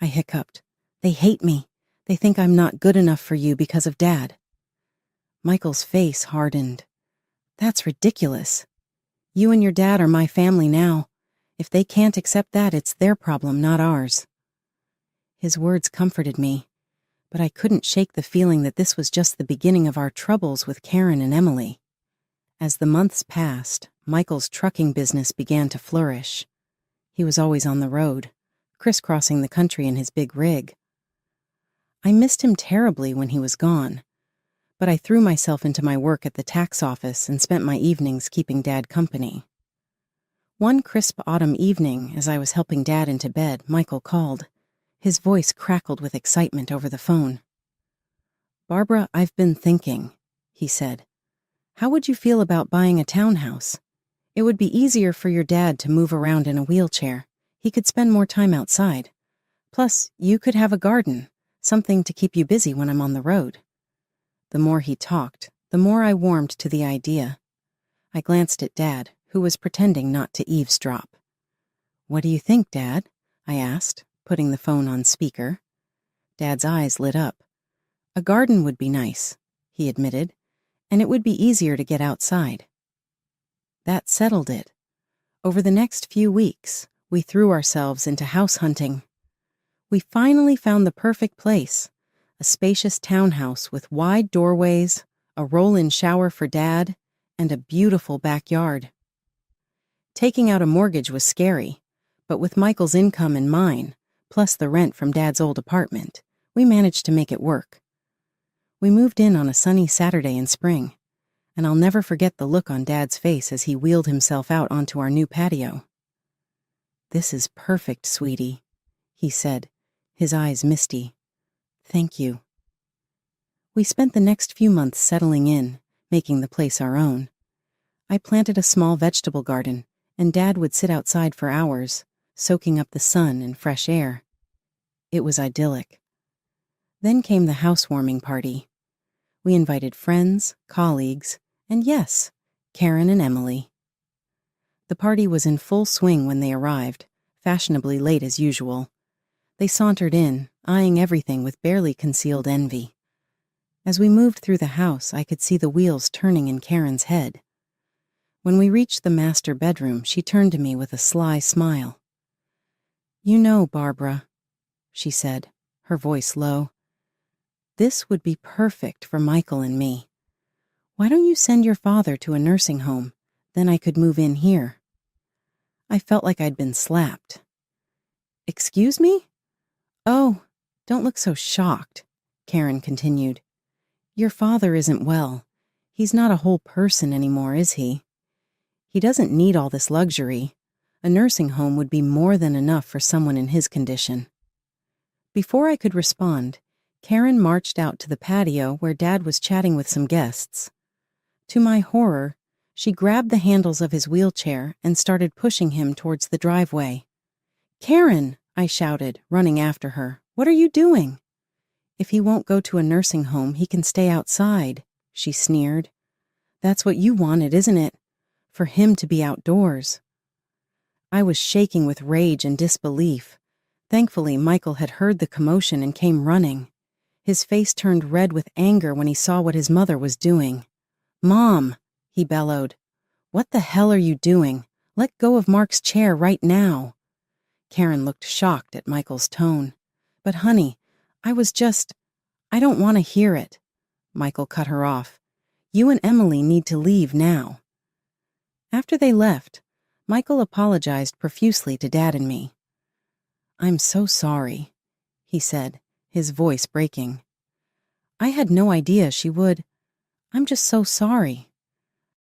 Speaker 3: I hiccuped. They hate me. They think I'm not good enough for you because of Dad. Michael's face hardened. That's ridiculous. You and your dad are my family now. If they can't accept that, it's their problem, not ours. His words comforted me, but I couldn't shake the feeling that this was just the beginning of our troubles with Karen and Emily. As the months passed, Michael's trucking business began to flourish. He was always on the road, crisscrossing the country in his big rig. I missed him terribly when he was gone, but I threw myself into my work at the tax office and spent my evenings keeping Dad company. One crisp autumn evening, as I was helping Dad into bed, Michael called. His voice crackled with excitement over the phone. Barbara, I've been thinking, he said. How would you feel about buying a townhouse? It would be easier for your dad to move around in a wheelchair. He could spend more time outside. Plus, you could have a garden, something to keep you busy when I'm on the road. The more he talked, the more I warmed to the idea. I glanced at Dad, who was pretending not to eavesdrop. What do you think, Dad? I asked, putting the phone on speaker. Dad's eyes lit up. A garden would be nice, he admitted, and it would be easier to get outside. That settled it. Over the next few weeks, we threw ourselves into house hunting. We finally found the perfect place, a spacious townhouse with wide doorways, a roll-in shower for Dad, and a beautiful backyard. Taking out a mortgage was scary, but with Michael's income and mine, plus the rent from Dad's old apartment, we managed to make it work. We moved in on a sunny Saturday in spring, and I'll never forget the look on Dad's face as he wheeled himself out onto our new patio. This is perfect, sweetie, he said, his eyes misty. Thank you. We spent the next few months settling in, making the place our own. I planted a small vegetable garden, and Dad would sit outside for hours, soaking up the sun and fresh air. It was idyllic. Then came the housewarming party. We invited friends, colleagues, and yes, Karen and Emily. The party was in full swing when they arrived, fashionably late as usual. They sauntered in, eyeing everything with barely concealed envy. As we moved through the house, I could see the wheels turning in Karen's head. When we reached the master bedroom, she turned to me with a sly smile. You know, Barbara, she said, her voice low, this would be perfect for Michael and me. Why don't you send your father to a nursing home? Then I could move in here. I felt like I'd been slapped. Excuse me? Oh, don't look so shocked, Karen continued. Your father isn't well. He's not a whole person anymore, is he? He doesn't need all this luxury. A nursing home would be more than enough for someone in his condition. Before I could respond, Karen marched out to the patio where Dad was chatting with some guests. To my horror, she grabbed the handles of his wheelchair and started pushing him towards the driveway. Karen, I shouted, running after her. What are you doing? If he won't go to a nursing home, he can stay outside, she sneered. That's what you wanted, isn't it? For him to be outdoors. I was shaking with rage and disbelief. Thankfully, Michael had heard the commotion and came running. His face turned red with anger when he saw what his mother was doing. Mom, he bellowed. What the hell are you doing? Let go of Mark's chair right now. Karen looked shocked at Michael's tone. But honey, I don't want to hear it. Michael cut her off. You and Emily need to leave now. After they left, Michael apologized profusely to Dad and me. I'm so sorry, he said, his voice breaking. I had no idea she would. I'm just so sorry.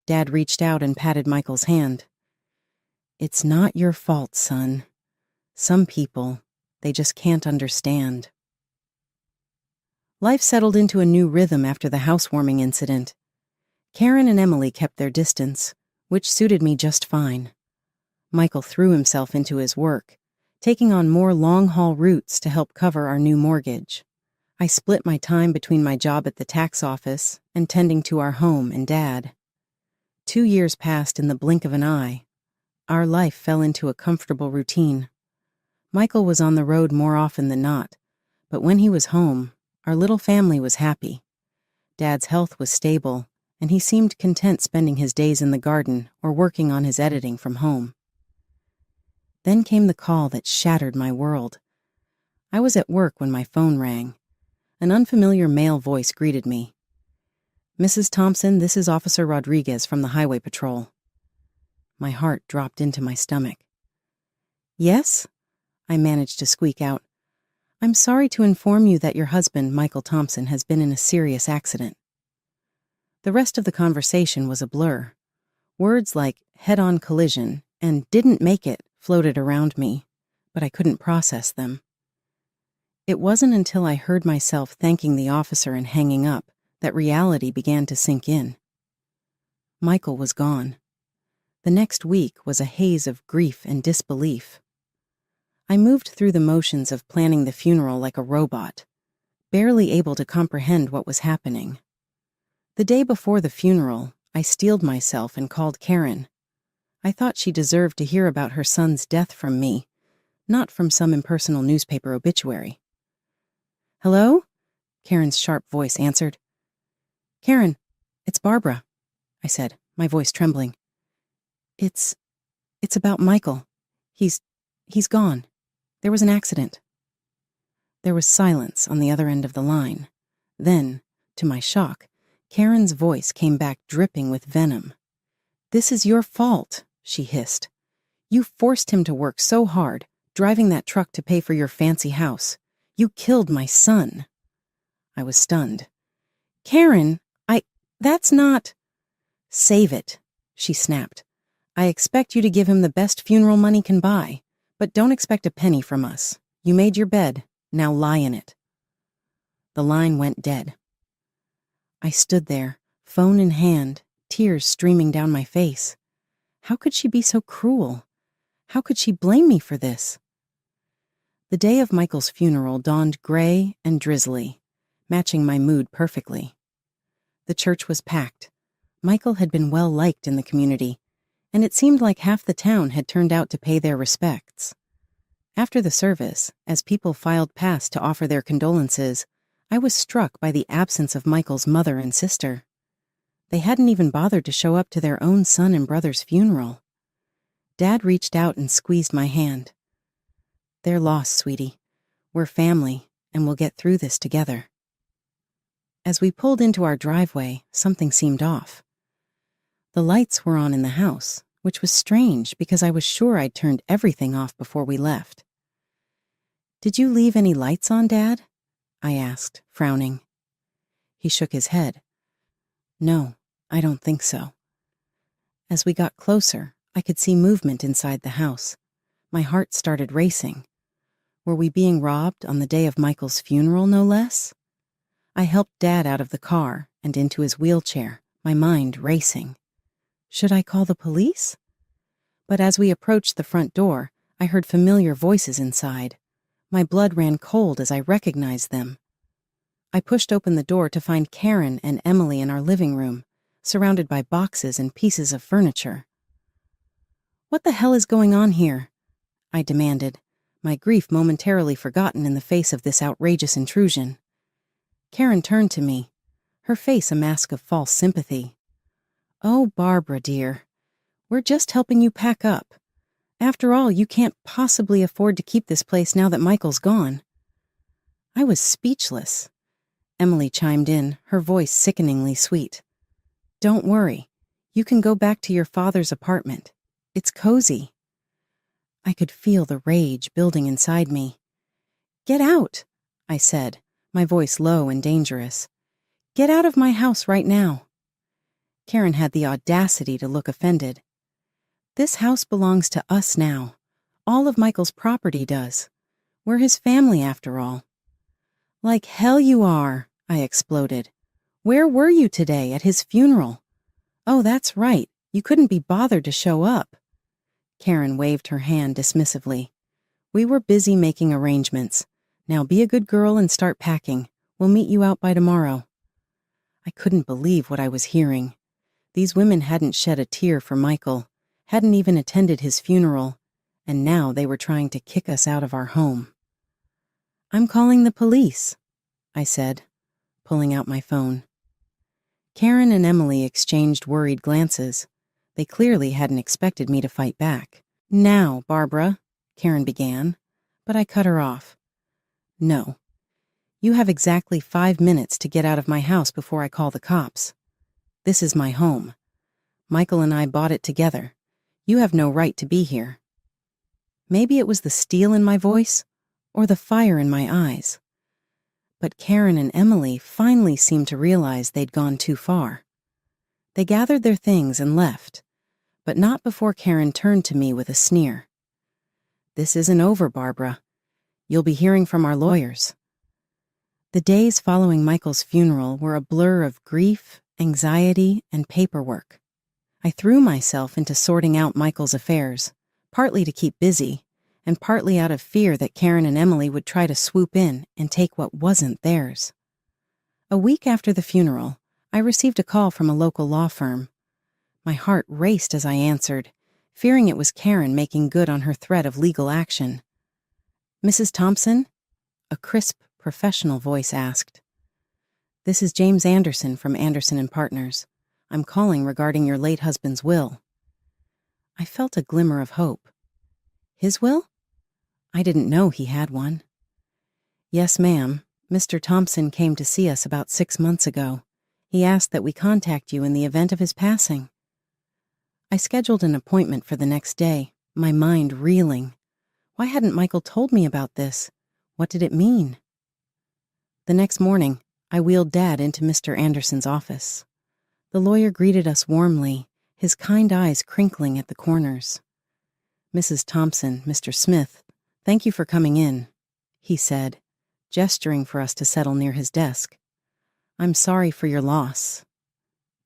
Speaker 3: Dad reached out and patted Michael's hand. It's not your fault, son. Some people, they just can't understand. Life settled into a new rhythm after the housewarming incident. Karen and Emily kept their distance, which suited me just fine. Michael threw himself into his work, taking on more long-haul routes to help cover our new mortgage. I split my time between my job at the tax office and tending to our home and Dad. 2 years passed in the blink of an eye. Our life fell into a comfortable routine. Michael was on the road more often than not, but when he was home, our little family was happy. Dad's health was stable, and he seemed content spending his days in the garden or working on his editing from home. Then came the call that shattered my world. I was at work when my phone rang. An unfamiliar male voice greeted me. "Mrs. Thompson, this is Officer Rodriguez from the Highway Patrol." My heart dropped into my stomach. "Yes?" I managed to squeak out. "I'm sorry to inform you that your husband, Michael Thompson, has been in a serious accident." The rest of the conversation was a blur. Words like head-on collision and didn't make it floated around me, but I couldn't process them. It wasn't until I heard myself thanking the officer and hanging up that reality began to sink in. Michael was gone. The next week was a haze of grief and disbelief. I moved through the motions of planning the funeral like a robot, barely able to comprehend what was happening. The day before the funeral, I steeled myself and called Karen. I thought she deserved to hear about her son's death from me, not from some impersonal newspaper obituary. "Hello?" Karen's sharp voice answered. "Karen, it's Barbara," I said, my voice trembling. It's about Michael. He's gone. There was an accident." There was silence on the other end of the line. Then, to my shock, Karen's voice came back dripping with venom. "This is your fault," she hissed. "You forced him to work so hard, driving that truck to pay for your fancy house. You killed my son." I was stunned. "Karen, that's not—" "Save it," she snapped. "I expect you to give him the best funeral money can buy, but don't expect a penny from us. You made your bed, now lie in it." The line went dead. I stood there, phone in hand, tears streaming down my face. How could she be so cruel? How could she blame me for this? The day of Michael's funeral dawned gray and drizzly, matching my mood perfectly. The church was packed. Michael had been well liked in the community, and it seemed like half the town had turned out to pay their respects. After the service, as people filed past to offer their condolences, I was struck by the absence of Michael's mother and sister. They hadn't even bothered to show up to their own son and brother's funeral. Dad reached out and squeezed my hand. "They're lost, sweetie. We're family, and we'll get through this together." As we pulled into our driveway, something seemed off. The lights were on in the house, which was strange because I was sure I'd turned everything off before we left. "Did you leave any lights on, Dad?" I asked, frowning. He shook his head. "No, I don't think so." As we got closer, I could see movement inside the house. My heart started racing. Were we being robbed on the day of Michael's funeral, no less? I helped Dad out of the car and into his wheelchair, my mind racing. Should I call the police? But as we approached the front door, I heard familiar voices inside. My blood ran cold as I recognized them. I pushed open the door to find Karen and Emily in our living room, surrounded by boxes and pieces of furniture. "What the hell is going on here?" I demanded, my grief momentarily forgotten in the face of this outrageous intrusion. Karen turned to me, her face a mask of false sympathy. "Oh, Barbara, dear, we're just helping you pack up. After all, you can't possibly afford to keep this place now that Michael's gone." I was speechless. Emily chimed in, her voice sickeningly sweet. "Don't worry. You can go back to your father's apartment. It's cozy." I could feel the rage building inside me. "Get out," I said, my voice low and dangerous. "Get out of my house right now." Karen had the audacity to look offended. "This house belongs to us now. All of Michael's property does. We're his family, after all." "Like hell you are," I exploded. "Where were you today, at his funeral? Oh, that's right. You couldn't be bothered to show up." Karen waved her hand dismissively. "We were busy making arrangements. Now be a good girl and start packing. We'll meet you out by tomorrow." I couldn't believe what I was hearing. These women hadn't shed a tear for Michael, hadn't even attended his funeral, and now they were trying to kick us out of our home. "I'm calling the police," I said, pulling out my phone. Karen and Emily exchanged worried glances. They clearly hadn't expected me to fight back. "Now, Barbara," Karen began, but I cut her off. "No. You have exactly 5 minutes to get out of my house before I call the cops. This is my home. Michael and I bought it together. You have no right to be here." Maybe it was the steel in my voice or the fire in my eyes. But Karen and Emily finally seemed to realize they'd gone too far. They gathered their things and left, but not before Karen turned to me with a sneer. "This isn't over, Barbara. You'll be hearing from our lawyers." The days following Michael's funeral were a blur of grief, anxiety, and paperwork. I threw myself into sorting out Michael's affairs, partly to keep busy, and partly out of fear that Karen and Emily would try to swoop in and take what wasn't theirs. A week after the funeral, I received a call from a local law firm. My heart raced as I answered, fearing it was Karen making good on her threat of legal action. "Mrs. Thompson?" A crisp, professional voice asked. "This is James Anderson from Anderson & Partners. I'm calling regarding your late husband's will." I felt a glimmer of hope. "His will?" I didn't know he had one. "Yes, ma'am. Mr. Thompson came to see us about 6 months ago. He asked that we contact you in the event of his passing." I scheduled an appointment for the next day, my mind reeling. Why hadn't Michael told me about this? What did it mean? The next morning, I wheeled Dad into Mr. Anderson's office. The lawyer greeted us warmly, his kind eyes crinkling at the corners. "Mrs. Thompson, Mr. Smith, thank you for coming in," he said, gesturing for us to settle near his desk. "I'm sorry for your loss."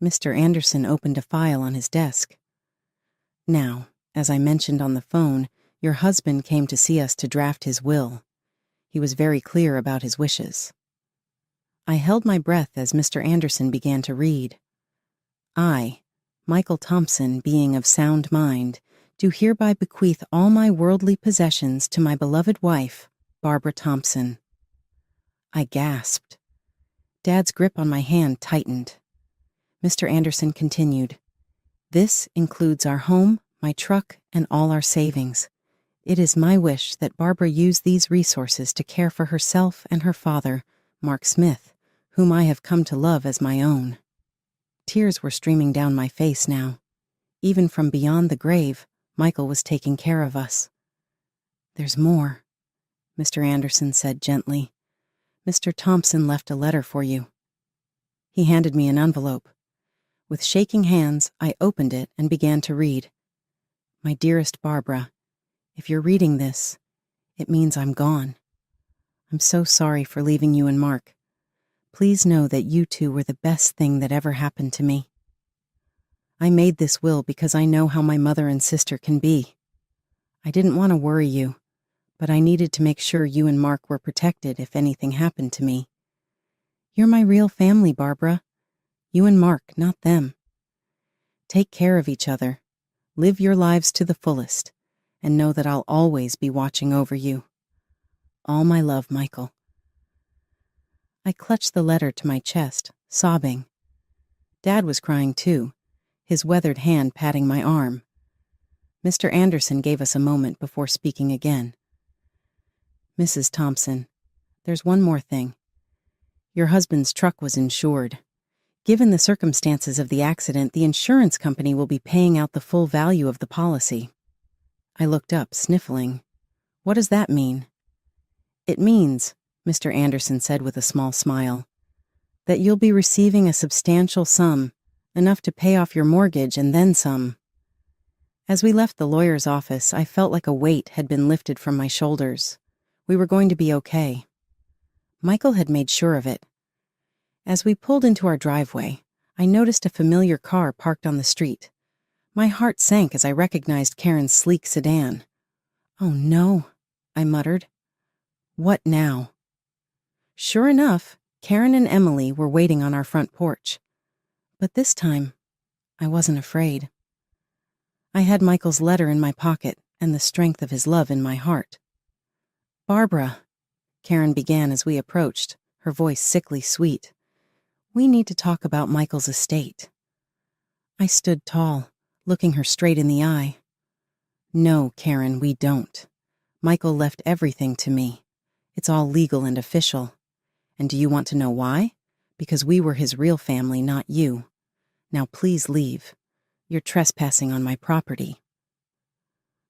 Speaker 3: Mr. Anderson opened a file on his desk. "Now, as I mentioned on the phone, your husband came to see us to draft his will. He was very clear about his wishes." I held my breath as Mr. Anderson began to read. "I, Michael Thompson, being of sound mind, do hereby bequeath all my worldly possessions to my beloved wife, Barbara Thompson." I gasped. Dad's grip on my hand tightened. Mr. Anderson continued, "This includes our home, my truck, and all our savings. It is my wish that Barbara use these resources to care for herself and her father, Mark Smith, whom I have come to love as my own." Tears were streaming down my face now. Even from beyond the grave, Michael was taking care of us. "There's more," Mr. Anderson said gently. "Mr. Thompson left a letter for you." He handed me an envelope. With shaking hands, I opened it and began to read. "My dearest Barbara, if you're reading this, it means I'm gone. I'm so sorry for leaving you and Mark. Please know that you two were the best thing that ever happened to me. I made this will because I know how my mother and sister can be. I didn't want to worry you, but I needed to make sure you and Mark were protected if anything happened to me. You're my real family, Barbara. You and Mark, not them. Take care of each other. Live your lives to the fullest, and know that I'll always be watching over you. All my love, Michael." I clutched the letter to my chest, sobbing. Dad was crying too, his weathered hand patting my arm. Mr. Anderson gave us a moment before speaking again. "Mrs. Thompson, there's one more thing. Your husband's truck was insured. Given the circumstances of the accident, the insurance company will be paying out the full value of the policy." I looked up, sniffling. "What does that mean?" "It means," Mr. Anderson said with a small smile, "that you'll be receiving a substantial sum, enough to pay off your mortgage and then some." As we left the lawyer's office, I felt like a weight had been lifted from my shoulders. We were going to be okay. Michael had made sure of it. As we pulled into our driveway, I noticed a familiar car parked on the street. My heart sank as I recognized Karen's sleek sedan. "Oh no," I muttered. "What now?" Sure enough, Karen and Emily were waiting on our front porch. But this time, I wasn't afraid. I had Michael's letter in my pocket and the strength of his love in my heart. "Barbara," Karen began as we approached, her voice sickly sweet, "we need to talk about Michael's estate." I stood tall, looking her straight in the eye. "No, Karen, we don't. Michael left everything to me. It's all legal and official. And do you want to know why? Because we were his real family, not you. Now please leave. You're trespassing on my property."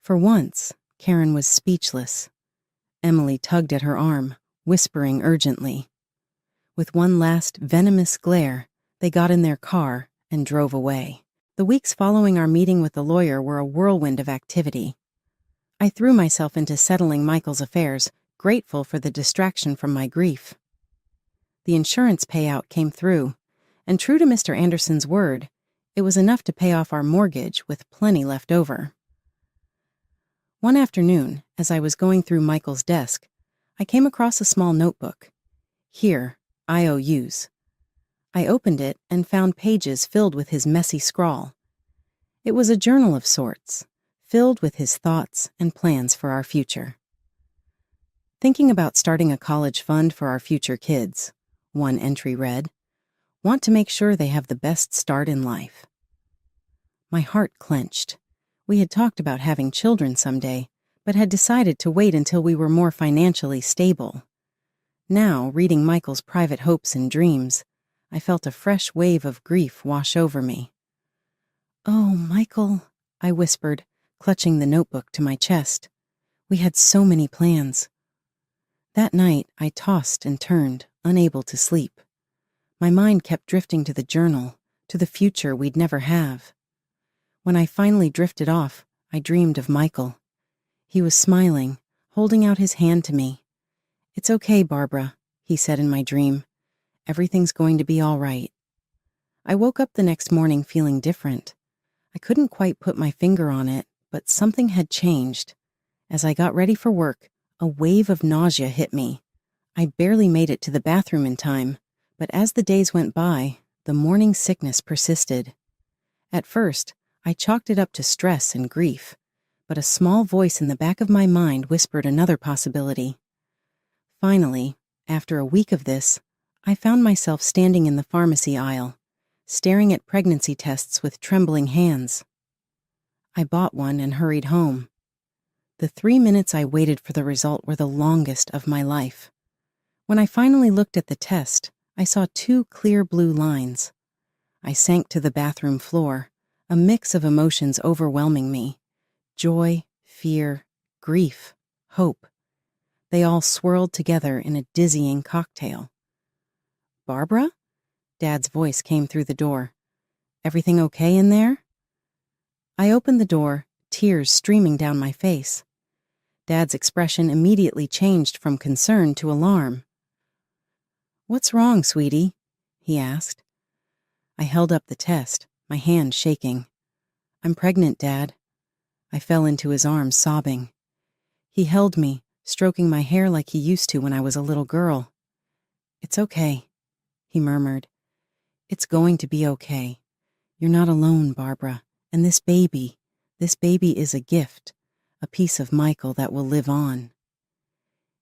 Speaker 3: For once, Karen was speechless. Emily tugged at her arm, whispering urgently. With one last venomous glare, they got in their car and drove away. The weeks following our meeting with the lawyer were a whirlwind of activity. I threw myself into settling Michael's affairs, grateful for the distraction from my grief. The insurance payout came through, and true to Mr. Anderson's word, it was enough to pay off our mortgage with plenty left over. One afternoon, as I was going through Michael's desk, I came across a small notebook. Here, IOUs. I opened it and found pages filled with his messy scrawl. It was a journal of sorts, filled with his thoughts and plans for our future. "Thinking about starting a college fund for our future kids," one entry read. "Want to make sure they have the best start in life." My heart clenched. We had talked about having children someday, but had decided to wait until we were more financially stable. Now, reading Michael's private hopes and dreams, I felt a fresh wave of grief wash over me. "Oh, Michael," I whispered, clutching the notebook to my chest. "We had so many plans." That night, I tossed and turned, unable to sleep. My mind kept drifting to the journal, to the future we'd never have. When I finally drifted off, I dreamed of Michael. He was smiling, holding out his hand to me. "It's okay, Barbara," he said in my dream. "Everything's going to be all right." I woke up the next morning feeling different. I couldn't quite put my finger on it, but something had changed. As I got ready for work, a wave of nausea hit me. I barely made it to the bathroom in time, but as the days went by, the morning sickness persisted. At first, I chalked it up to stress and grief, but a small voice in the back of my mind whispered another possibility. Finally, after a week of this, I found myself standing in the pharmacy aisle, staring at pregnancy tests with trembling hands. I bought one and hurried home. The 3 minutes I waited for the result were the longest of my life. When I finally looked at the test, I saw 2 clear blue lines. I sank to the bathroom floor, a mix of emotions overwhelming me. Joy, fear, grief, hope. They all swirled together in a dizzying cocktail. "Barbara?" Dad's voice came through the door. "Everything okay in there?" I opened the door, tears streaming down my face. Dad's expression immediately changed from concern to alarm. "What's wrong, sweetie?" he asked. I held up the test, my hand shaking. "I'm pregnant, Dad." I fell into his arms, sobbing. He held me, stroking my hair like he used to when I was a little girl. "It's okay," he murmured. "It's going to be okay. You're not alone, Barbara, and this baby is a gift, a piece of Michael that will live on."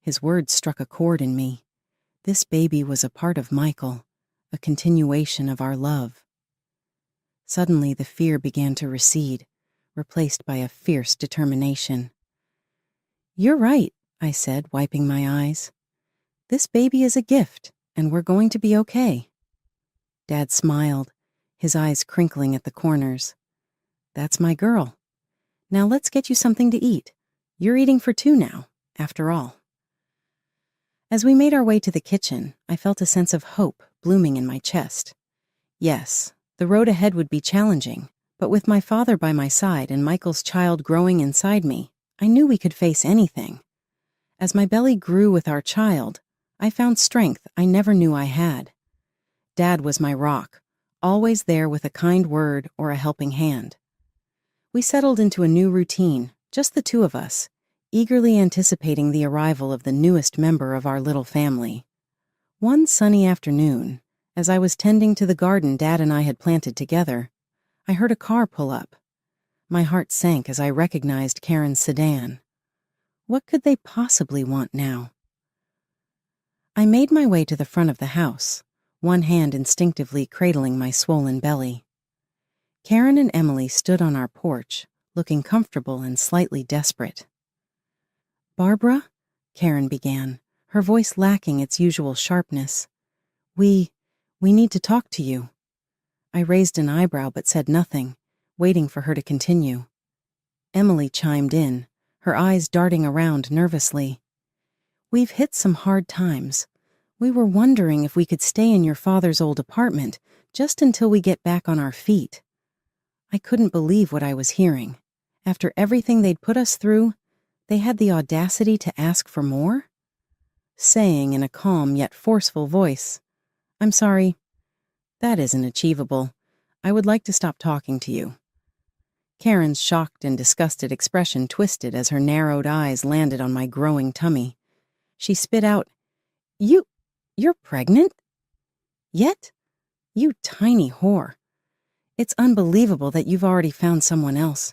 Speaker 3: His words struck a chord in me. This baby was a part of Michael, a continuation of our love. Suddenly, the fear began to recede, replaced by a fierce determination. "You're right," I said, wiping my eyes. "This baby is a gift, and we're going to be okay." Dad smiled, his eyes crinkling at the corners. "That's my girl. Now let's get you something to eat. You're eating for 2 now, after all." As we made our way to the kitchen, I felt a sense of hope blooming in my chest. Yes, the road ahead would be challenging, but with my father by my side and Michael's child growing inside me, I knew we could face anything. As my belly grew with our child, I found strength I never knew I had. Dad was my rock, always there with a kind word or a helping hand. We settled into a new routine, just the two of us, eagerly anticipating the arrival of the newest member of our little family. One sunny afternoon, as I was tending to the garden Dad and I had planted together, I heard a car pull up. My heart sank as I recognized Karen's sedan. What could they possibly want now? I made my way to the front of the house, one hand instinctively cradling my swollen belly. Karen and Emily stood on our porch, looking comfortable and slightly desperate. "Barbara," Karen began, her voice lacking its usual sharpness. We need to talk to you." I raised an eyebrow but said nothing, waiting for her to continue. Emily chimed in, her eyes darting around nervously. "We've hit some hard times. We were wondering if we could stay in your father's old apartment just until we get back on our feet." I couldn't believe what I was hearing. After everything they'd put us through, they had the audacity to ask for more? Saying in a calm yet forceful voice, "I'm sorry. That isn't achievable. I would like to stop talking to you." Karen's shocked and disgusted expression twisted as her narrowed eyes landed on my growing tummy. She spit out, You're pregnant? Yet? You tiny whore. It's unbelievable that you've already found someone else.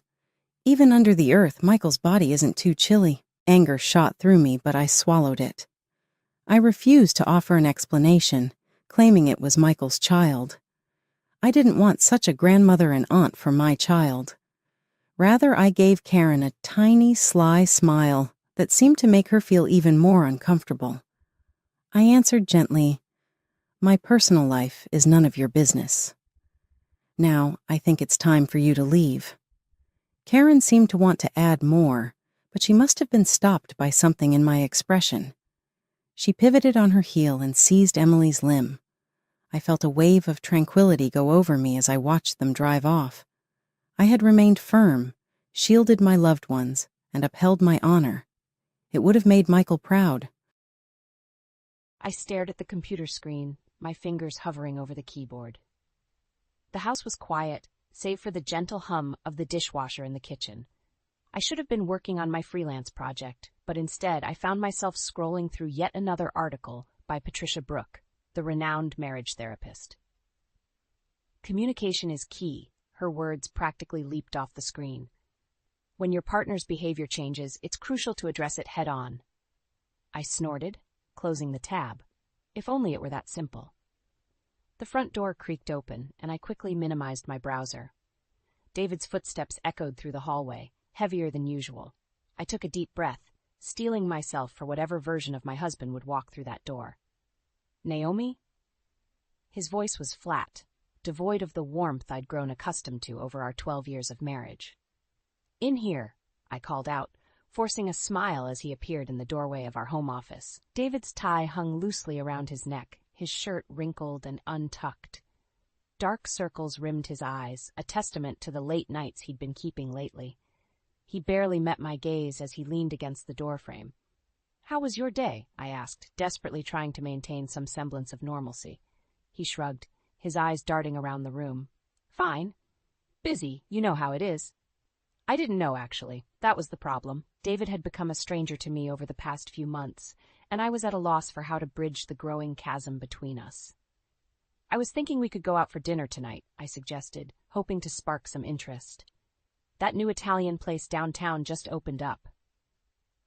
Speaker 3: Even under the earth, Michael's body isn't too chilly." Anger shot through me, but I swallowed it. I refused to offer an explanation, claiming it was Michael's child. I didn't want such a grandmother and aunt for my child. Rather, I gave Karen a tiny, sly smile that seemed to make her feel even more uncomfortable. I answered gently, "My personal life is none of your business. Now, I think it's time for you to leave." Karen seemed to want to add more, but she must have been stopped by something in my expression. She pivoted on her heel and seized Emily's limb. I felt a wave of tranquility go over me as I watched them drive off. I had remained firm, shielded my loved ones, and upheld my honor. It would have made Michael proud.
Speaker 1: I stared at the computer screen, my fingers hovering over the keyboard. The house was quiet, save for the gentle hum of the dishwasher in the kitchen. I should have been working on my freelance project, but instead I found myself scrolling through yet another article by Patricia Brooke, the renowned marriage therapist. "Communication is key," her words practically leaped off the screen. "When your partner's behavior changes, it's crucial to address it head-on." I snorted, closing the tab. If only it were that simple. The front door creaked open, and I quickly minimized my browser. David's footsteps echoed through the hallway, heavier than usual. I took a deep breath, steeling myself for whatever version of my husband would walk through that door. "Naomi?" His voice was flat, devoid of the warmth I'd grown accustomed to over our 12 years of marriage. "In here," I called out, forcing a smile as he appeared in the doorway of our home office. David's tie hung loosely around his neck, his shirt wrinkled and untucked. Dark circles rimmed his eyes, a testament to the late nights he'd been keeping lately. He barely met my gaze as he leaned against the doorframe. "How was your day?" I asked, desperately trying to maintain some semblance of normalcy. He shrugged, his eyes darting around the room. "Fine. Busy, you know how it is." I didn't know, actually. That was the problem. David had become a stranger to me over the past few months, and I was at a loss for how to bridge the growing chasm between us. "I was thinking we could go out for dinner tonight," I suggested, hoping to spark some interest. "That new Italian place downtown just opened up."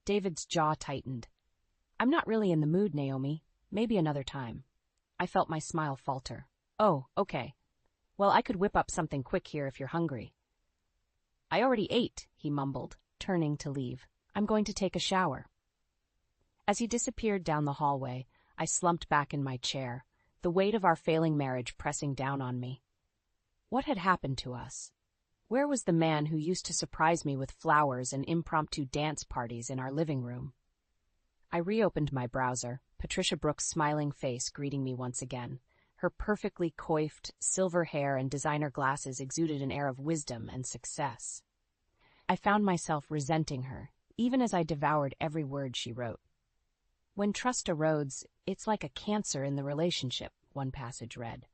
Speaker 1: David's jaw tightened. "I'm not really in the mood, Naomi. Maybe another time." I felt my smile falter. "Oh, okay. Well, I could whip up something quick here if you're hungry." "I already ate," he mumbled, turning to leave. "I'm going to take a shower." As he disappeared down the hallway, I slumped back in my chair, the weight of our failing marriage pressing down on me. What had happened to us? Where was the man who used to surprise me with flowers and impromptu dance parties in our living room? I reopened my browser, Patricia Brooke's smiling face greeting me once again. Her perfectly coiffed, silver hair and designer glasses exuded an air of wisdom and success. I found myself resenting her, even as I devoured every word she wrote. "When trust erodes, it's like a cancer in the relationship," one passage read.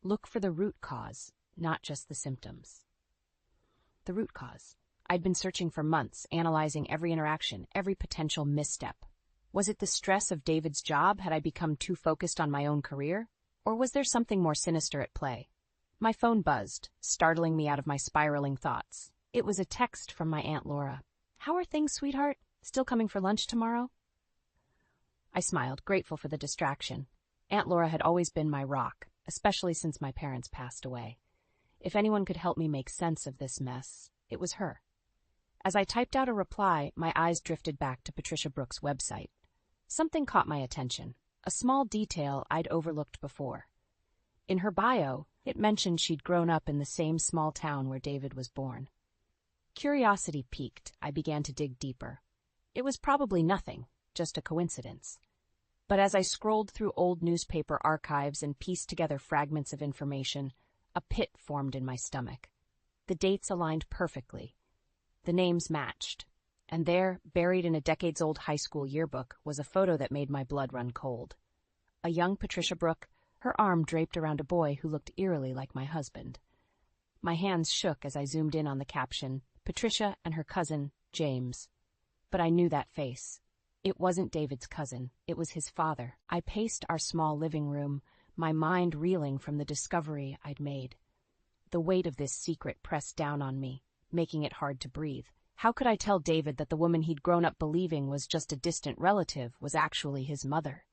Speaker 1: Look for the root cause, not just the symptoms. The root cause. I'd been searching for months, analyzing every interaction, every potential misstep. Was it the stress of David's job? Had I become too focused on my own career? Or was there something more sinister at play? My phone buzzed, startling me out of my spiraling thoughts. It was a text from my Aunt Laura. How are things, sweetheart? Still coming for lunch tomorrow? I smiled, grateful for the distraction. Aunt Laura had always been my rock, especially since my parents passed away. If anyone could help me make sense of this mess, it was her. As I typed out a reply, my eyes drifted back to Patricia Brooks' website. Something caught my attention, a small detail I'd overlooked before. In her bio, it mentioned she'd grown up in the same small town where David was born. Curiosity piqued. I began to dig deeper. It was probably nothing, just a coincidence. But as I scrolled through old newspaper archives and pieced together fragments of information, a pit formed in my stomach. The dates aligned perfectly. The names matched. And there, buried in a decades-old high school yearbook, was a photo that made my blood run cold. A young Patricia Brooke, her arm draped around a boy who looked eerily like my husband. My hands shook as I zoomed in on the caption, Patricia and her cousin, James. But I knew that face. It wasn't David's cousin. It was his father. I paced our small living room, my mind reeling from the discovery I'd made. The weight of this secret pressed down on me, making it hard to breathe. How could I tell David that the woman he'd grown up believing was just a distant relative was actually his mother?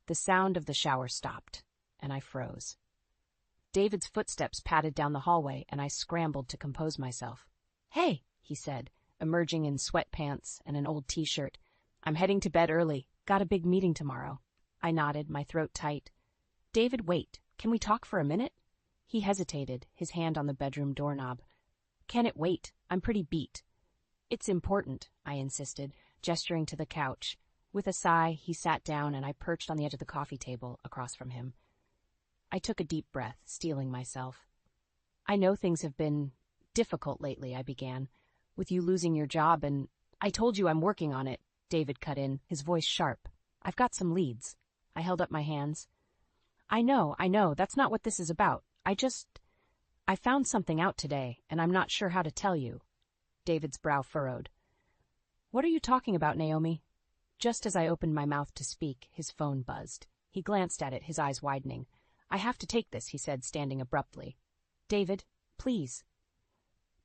Speaker 1: The sound of the shower stopped, and I froze. David's footsteps padded down the hallway, and I scrambled to compose myself. "Hey," he said, emerging in sweatpants and an old t-shirt. "I'm heading to bed early. Got a big meeting tomorrow." I nodded, my throat tight. "David, wait. Can we talk for a minute?" He hesitated, his hand on the bedroom doorknob. "Can it wait? I'm pretty beat." "It's important," I insisted, gesturing to the couch. With a sigh, he sat down and I perched on the edge of the coffee table across from him. I took a deep breath, steeling myself. "I know things have been difficult lately," I began, "with you losing your job and—" "I told you I'm working on it," David cut in, his voice sharp. "I've got some leads." I held up my hands. I know, that's not what this is about. I found something out today, and I'm not sure how to tell you." David's brow furrowed. "What are you talking about, Naomi?" Just as I opened my mouth to speak, his phone buzzed. He glanced at it, his eyes widening. "I have to take this," he said, standing abruptly. "David, please."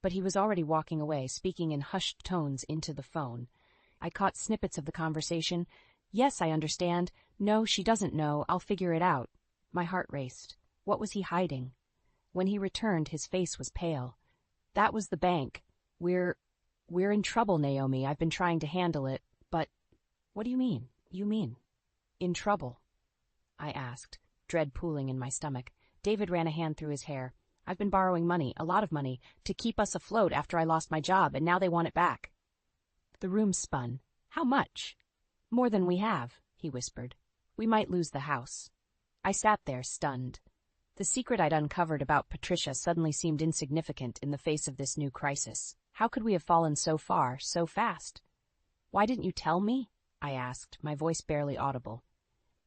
Speaker 1: But he was already walking away, speaking in hushed tones into the phone. I caught snippets of the conversation. "Yes, I understand. No, she doesn't know. I'll figure it out." My heart raced. What was he hiding? When he returned, his face was pale. "That was the bank. We're in trouble, Naomi. I've been trying to handle it, but—" "What do you mean? In trouble?" I asked, dread pooling in my stomach. David ran a hand through his hair. "I've been borrowing money, a lot of money, to keep us afloat after I lost my job, and now they want it back." The room spun. "How much?" "More than we have," he whispered. "We might lose the house." I sat there, stunned. The secret I'd uncovered about Patricia suddenly seemed insignificant in the face of this new crisis. How could we have fallen so far, so fast? "Why didn't you tell me?" I asked, my voice barely audible.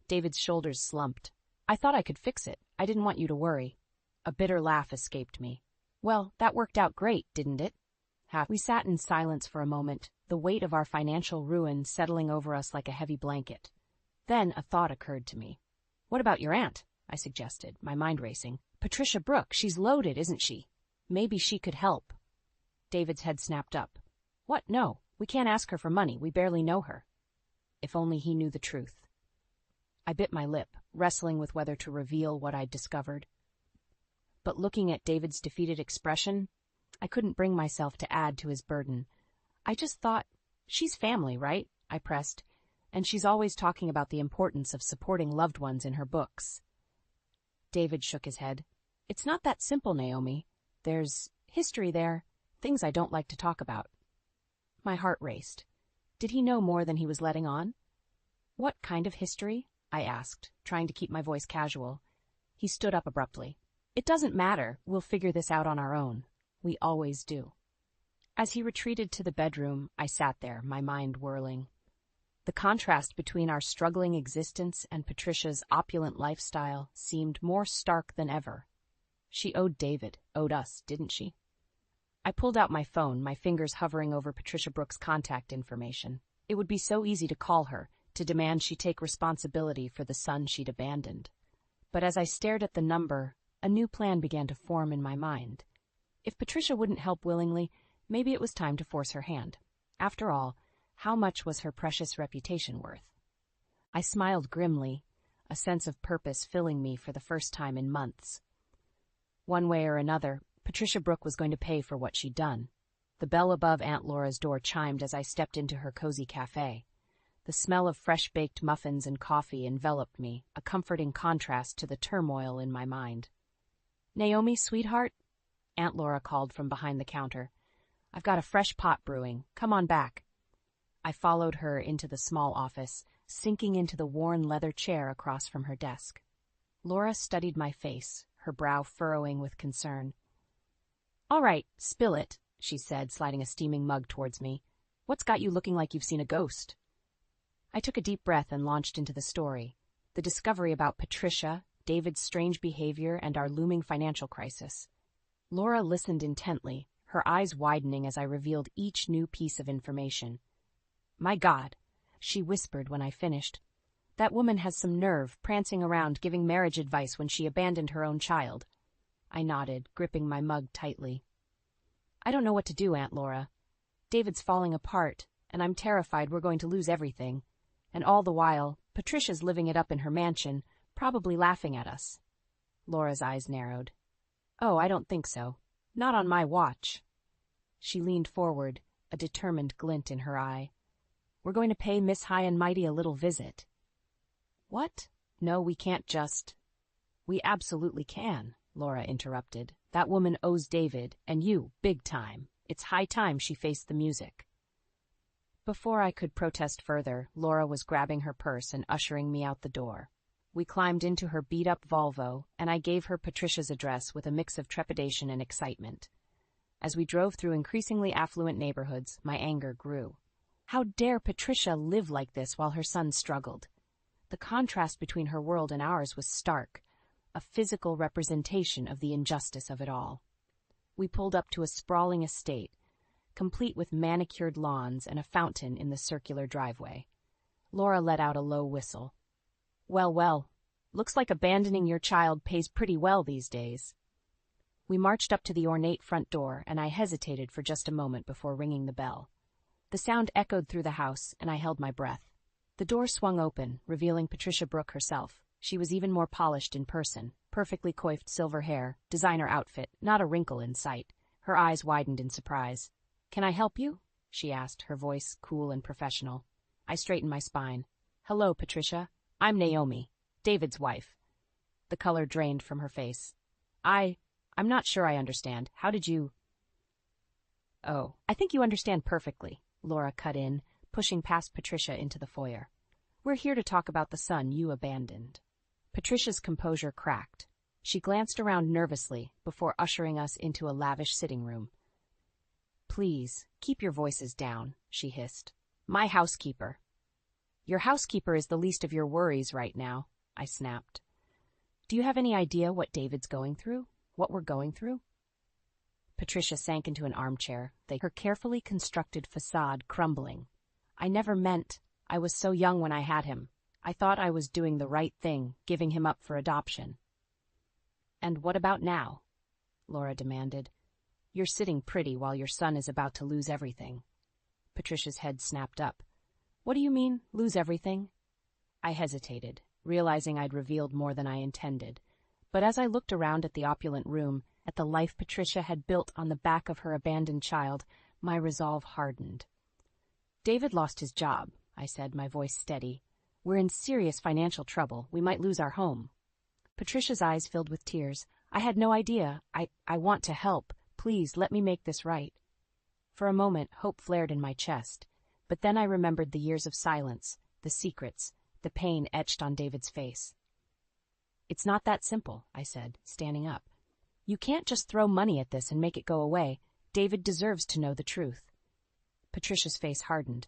Speaker 1: David's shoulders slumped. "I thought I could fix it. I didn't want you to worry." A bitter laugh escaped me. "Well, that worked out great, didn't it?" We sat in silence for a moment, the weight of our financial ruin settling over us like a heavy blanket. Then a thought occurred to me. "What about your aunt?" I suggested, my mind racing. "Patricia Brooke, she's loaded, isn't she? Maybe she could help." David's head snapped up. "What? No, we can't ask her for money. We barely know her." If only he knew the truth. I bit my lip, wrestling with whether to reveal what I'd discovered. But looking at David's defeated expression, I couldn't bring myself to add to his burden. I just thought, "She's family, right?" I pressed. "And she's always talking about the importance of supporting loved ones in her books." David shook his head. "It's not that simple, Naomi. There's history there, things I don't like to talk about." My heart raced. Did he know more than he was letting on? "What kind of history?" I asked, trying to keep my voice casual. He stood up abruptly. "It doesn't matter. We'll figure this out on our own. We always do." As he retreated to the bedroom, I sat there, my mind whirling. The contrast between our struggling existence and Patricia's opulent lifestyle seemed more stark than ever. She owed us, didn't she? I pulled out my phone, my fingers hovering over Patricia Brooks' contact information. It would be so easy to call her, to demand she take responsibility for the son she'd abandoned. But as I stared at the number, a new plan began to form in my mind. If Patricia wouldn't help willingly, maybe it was time to force her hand. After all, how much was her precious reputation worth? I smiled grimly, a sense of purpose filling me for the first time in months. One way or another, Patricia Brooks was going to pay for what she'd done. The bell above Aunt Laura's door chimed as I stepped into her cozy cafe. The smell of fresh-baked muffins and coffee enveloped me, a comforting contrast to the turmoil in my mind. "Naomi, sweetheart?" Aunt Laura called from behind the counter. "I've got a fresh pot brewing. Come on back." I followed her into the small office, sinking into the worn leather chair across from her desk. Laura studied my face, her brow furrowing with concern. "All right, spill it," she said, sliding a steaming mug towards me. "What's got you looking like you've seen a ghost?" I took a deep breath and launched into the story. The discovery about Patricia, David's strange behavior, and our looming financial crisis. Laura listened intently, her eyes widening as I revealed each new piece of information. "My God," she whispered when I finished. "That woman has some nerve, prancing around giving marriage advice when she abandoned her own child." I nodded, gripping my mug tightly. "I don't know what to do, Aunt Laura. David's falling apart, and I'm terrified we're going to lose everything. And all the while, Patricia's living it up in her mansion, probably laughing at us." Laura's eyes narrowed. "Oh, I don't think so. Not on my watch." She leaned forward, a determined glint in her eye. "We're going to pay Miss High and Mighty a little visit." "What? No, we can't just—" "We absolutely can," Laura interrupted. "That woman owes David, and you, big time. It's high time she faced the music." Before I could protest further, Laura was grabbing her purse and ushering me out the door. We climbed into her beat-up Volvo, and I gave her Patricia's address with a mix of trepidation and excitement. As we drove through increasingly affluent neighborhoods, my anger grew. How dare Patricia live like this while her son struggled? The contrast between her world and ours was stark, a physical representation of the injustice of it all. We pulled up to a sprawling estate, complete with manicured lawns and a fountain in the circular driveway. Laura let out a low whistle. Well, looks like abandoning your child pays pretty well these days." We marched up to the ornate front door, and I hesitated for just a moment before ringing the bell. The sound echoed through the house, and I held my breath. The door swung open, revealing Patricia Brooks herself. She was even more polished in person, perfectly coiffed silver hair, designer outfit, not a wrinkle in sight. Her eyes widened in surprise. "Can I help you?" she asked, her voice cool and professional. I straightened my spine. "Hello, Patricia. I'm Naomi, David's wife." The color drained from her face. I'm not sure I understand. How did you—" "Oh, I think you understand perfectly," Laura cut in, pushing past Patricia into the foyer. "We're here to talk about the son you abandoned." Patricia's composure cracked. She glanced around nervously before ushering us into a lavish sitting room. "Please, keep your voices down," she hissed. "My housekeeper." "Your housekeeper is the least of your worries right now," I snapped. "Do you have any idea what David's going through? What we're going through?" Patricia sank into an armchair, her carefully constructed facade crumbling. I was so young when I had him. I thought I was doing the right thing, giving him up for adoption." "And what about now?" Laura demanded. "You're sitting pretty while your son is about to lose everything." Patricia's head snapped up. "What do you mean, lose everything?" I hesitated, realizing I'd revealed more than I intended. But as I looked around at the opulent room, at the life Patricia had built on the back of her abandoned child, my resolve hardened. "David lost his job," I said, my voice steady. "We're in serious financial trouble. We might lose our home." Patricia's eyes filled with tears. "I had no idea. I want to help. Please, let me make this right." For a moment, hope flared in my chest. But then I remembered the years of silence, the secrets, the pain etched on David's face. "It's not that simple," I said, standing up. "You can't just throw money at this and make it go away. David deserves to know the truth." Patricia's face hardened.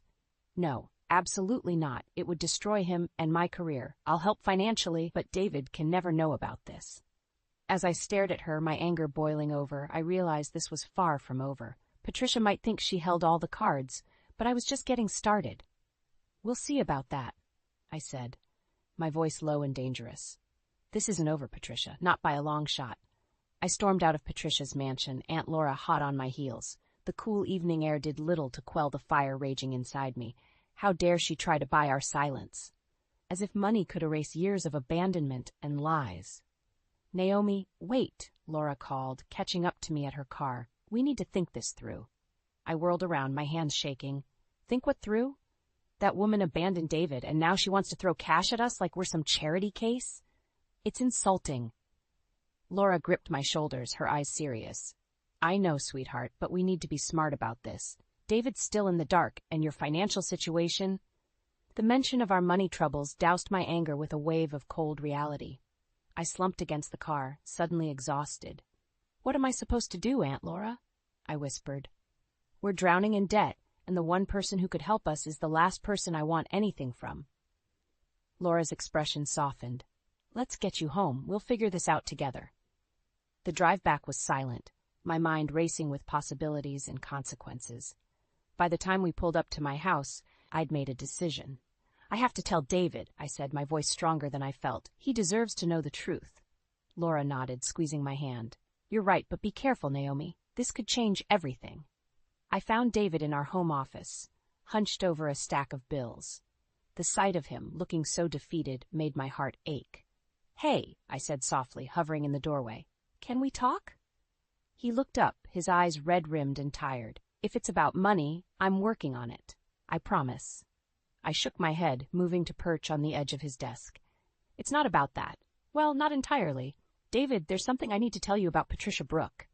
Speaker 1: "No, Absolutely not. It would destroy him and my career. I'll help financially, but David can never know about this. As I stared at her, my anger boiling over, I realized this was far from over. Patricia might think she held all the cards, but I was just getting started. We'll see about that, I said, my voice low and dangerous. This isn't over, Patricia, not by a long shot. I stormed out of Patricia's mansion, Aunt Laura hot on my heels. The cool evening air did little to quell the fire raging inside me. How dare she try to buy our silence? As if money could erase years of abandonment and lies. Naomi, wait, Laura called, catching up to me at her car. We need to think this through. I whirled around, my hands shaking. Think what through? That woman abandoned David, and now she wants to throw cash at us like we're some charity case? It's insulting. Laura gripped my shoulders, her eyes serious. I know, sweetheart, but we need to be smart about this. David's still in the dark, and your financial situation? The mention of our money troubles doused my anger with a wave of cold reality. I slumped against the car, suddenly exhausted. What am I supposed to do, Aunt Laura? I whispered. We're drowning in debt, and the one person who could help us is the last person I want anything from. Laura's expression softened. Let's get you home. We'll figure this out together. The drive back was silent, my mind racing with possibilities and consequences. By the time we pulled up to my house, I'd made a decision. I have to tell David, I said, my voice stronger than I felt. He deserves to know the truth. Laura nodded, squeezing my hand. You're right, but be careful, Naomi. This could change everything. I found David in our home office, hunched over a stack of bills. The sight of him, looking so defeated, made my heart ache. Hey, I said softly, hovering in the doorway. Can we talk? He looked up, his eyes red-rimmed and tired. If it's about money, I'm working on it. I promise. I shook my head, moving to perch on the edge of his desk. It's not about that. Well, not entirely. David, there's something I need to tell you about Patricia Brooke.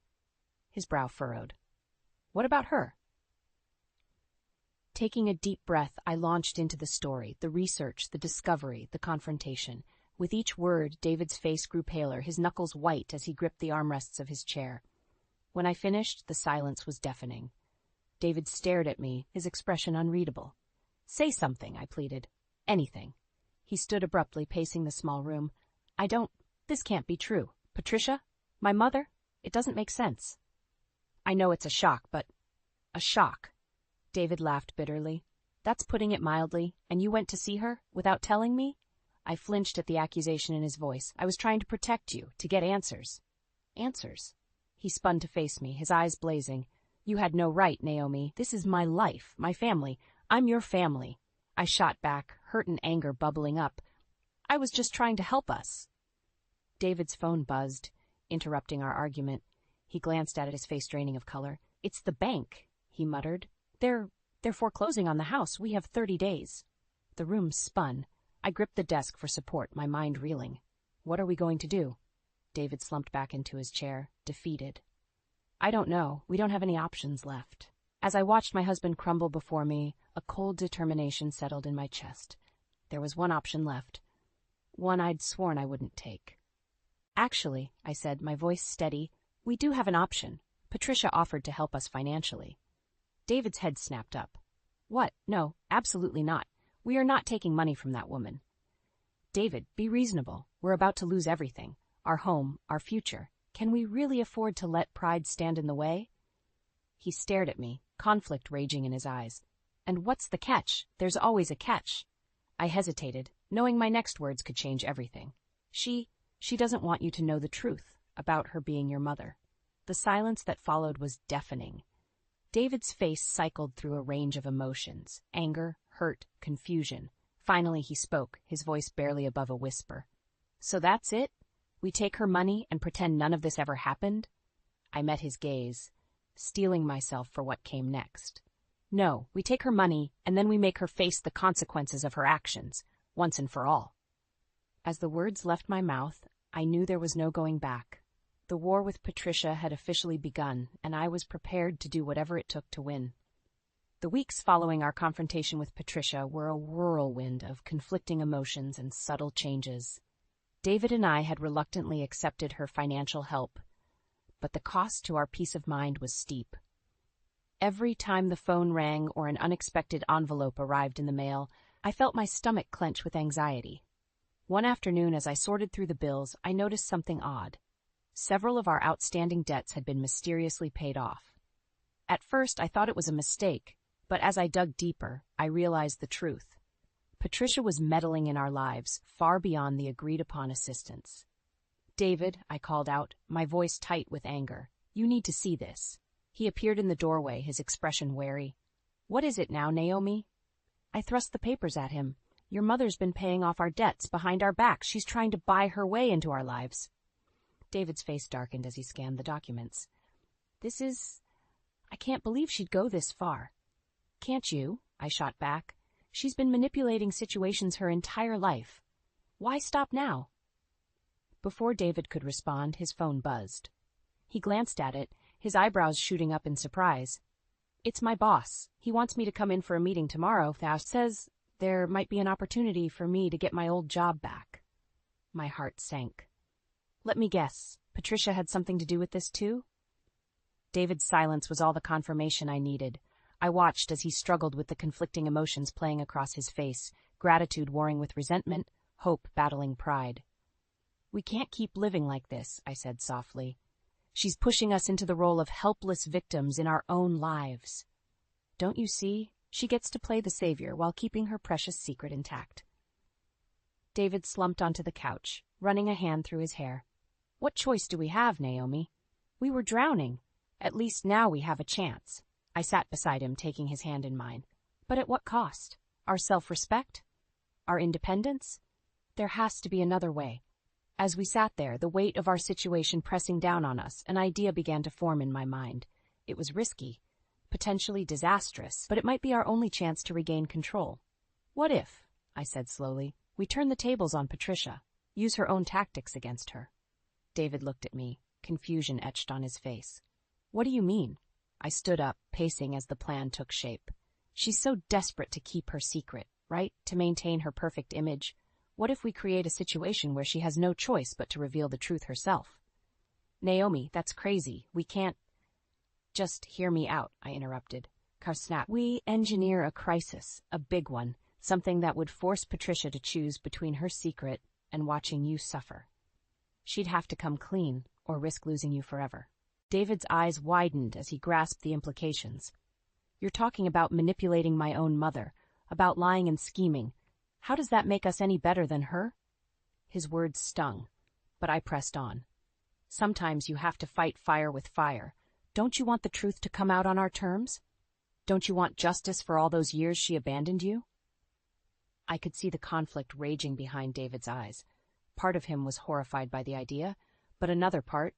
Speaker 1: His brow furrowed. What about her? Taking a deep breath, I launched into the story, the research, the discovery, the confrontation. With each word, David's face grew paler, his knuckles white as he gripped the armrests of his chair. When I finished, the silence was deafening. David stared at me, his expression unreadable. Say something, I pleaded. Anything. He stood abruptly, pacing the small room. This can't be true. Patricia? My mother? It doesn't make sense. I know it's a shock, but... A shock. David laughed bitterly. That's putting it mildly, and you went to see her, without telling me? I flinched at the accusation in his voice. I was trying to protect you, to get answers. Answers? He spun to face me, his eyes blazing. You had no right, Naomi. This is my life, my family. I'm your family. I shot back, hurt and anger bubbling up. I was just trying to help us. David's phone buzzed, interrupting our argument. He glanced at it, his face draining of color. It's the bank, he muttered. They're foreclosing on the house. We have 30 days. The room spun. I gripped the desk for support, my mind reeling. What are we going to do? David slumped back into his chair, defeated. I don't know. We don't have any options left. As I watched my husband crumble before me, a cold determination settled in my chest. There was one option left. One I'd sworn I wouldn't take. Actually, I said, my voice steady, we do have an option. Patricia offered to help us financially. David's head snapped up. What? No, absolutely not. We are not taking money from that woman. David, be reasonable. We're about to lose everything. Our home, our future. Can we really afford to let pride stand in the way? He stared at me, conflict raging in his eyes. And what's the catch? There's always a catch. I hesitated, knowing my next words could change everything. She doesn't want you to know the truth about her being your mother. The silence that followed was deafening. David's face cycled through a range of emotions, anger, hurt, confusion. Finally he spoke, his voice barely above a whisper. So that's it? We take her money and pretend none of this ever happened? I met his gaze, steeling myself for what came next. No, we take her money and then we make her face the consequences of her actions, once and for all. As the words left my mouth, I knew there was no going back. The war with Patricia had officially begun, and I was prepared to do whatever it took to win. The weeks following our confrontation with Patricia were a whirlwind of conflicting emotions and subtle changes. David and I had reluctantly accepted her financial help, but the cost to our peace of mind was steep. Every time the phone rang or an unexpected envelope arrived in the mail, I felt my stomach clench with anxiety. One afternoon, as I sorted through the bills, I noticed something odd. Several of our outstanding debts had been mysteriously paid off. At first, I thought it was a mistake, but as I dug deeper, I realized the truth. Patricia was meddling in our lives, far beyond the agreed-upon assistance. "David," I called out, my voice tight with anger, "you need to see this." He appeared in the doorway, his expression wary. "What is it now, Naomi?" I thrust the papers at him. "Your mother's been paying off our debts behind our backs. She's trying to buy her way into our lives." David's face darkened as he scanned the documents. I can't believe she'd go this far." "Can't you?" I shot back. "She's been manipulating situations her entire life. Why stop now?" Before David could respond, his phone buzzed. He glanced at it, his eyebrows shooting up in surprise. "It's my boss. He wants me to come in for a meeting tomorrow. Faust says there might be an opportunity for me to get my old job back." My heart sank. "Let me guess. Patricia had something to do with this too?" David's silence was all the confirmation I needed. I watched as he struggled with the conflicting emotions playing across his face, gratitude warring with resentment, hope battling pride. "We can't keep living like this," I said softly. "She's pushing us into the role of helpless victims in our own lives. Don't you see? She gets to play the savior while keeping her precious secret intact." David slumped onto the couch, running a hand through his hair. "What choice do we have, Naomi? We were drowning. At least now we have a chance." I sat beside him, taking his hand in mine. "But at what cost? Our self-respect? Our independence? There has to be another way." As we sat there, the weight of our situation pressing down on us, an idea began to form in my mind. It was risky, potentially disastrous, but it might be our only chance to regain control. "What if," I said slowly, "we turn the tables on Patricia, use her own tactics against her?" David looked at me, confusion etched on his face. "What do you mean?" I stood up, pacing as the plan took shape. "She's so desperate to keep her secret, right? To maintain her perfect image. What if we create a situation where she has no choice but to reveal the truth herself?" "Naomi, that's crazy. We can't—" "Just hear me out," I interrupted. Karsnap, "We engineer a crisis, a big one, something that would force Patricia to choose between her secret and watching you suffer. She'd have to come clean or risk losing you forever." David's eyes widened as he grasped the implications. "You're talking about manipulating my own mother, about lying and scheming. How does that make us any better than her?" His words stung, but I pressed on. "Sometimes you have to fight fire with fire. Don't you want the truth to come out on our terms? Don't you want justice for all those years she abandoned you?" I could see the conflict raging behind David's eyes. Part of him was horrified by the idea, but another part,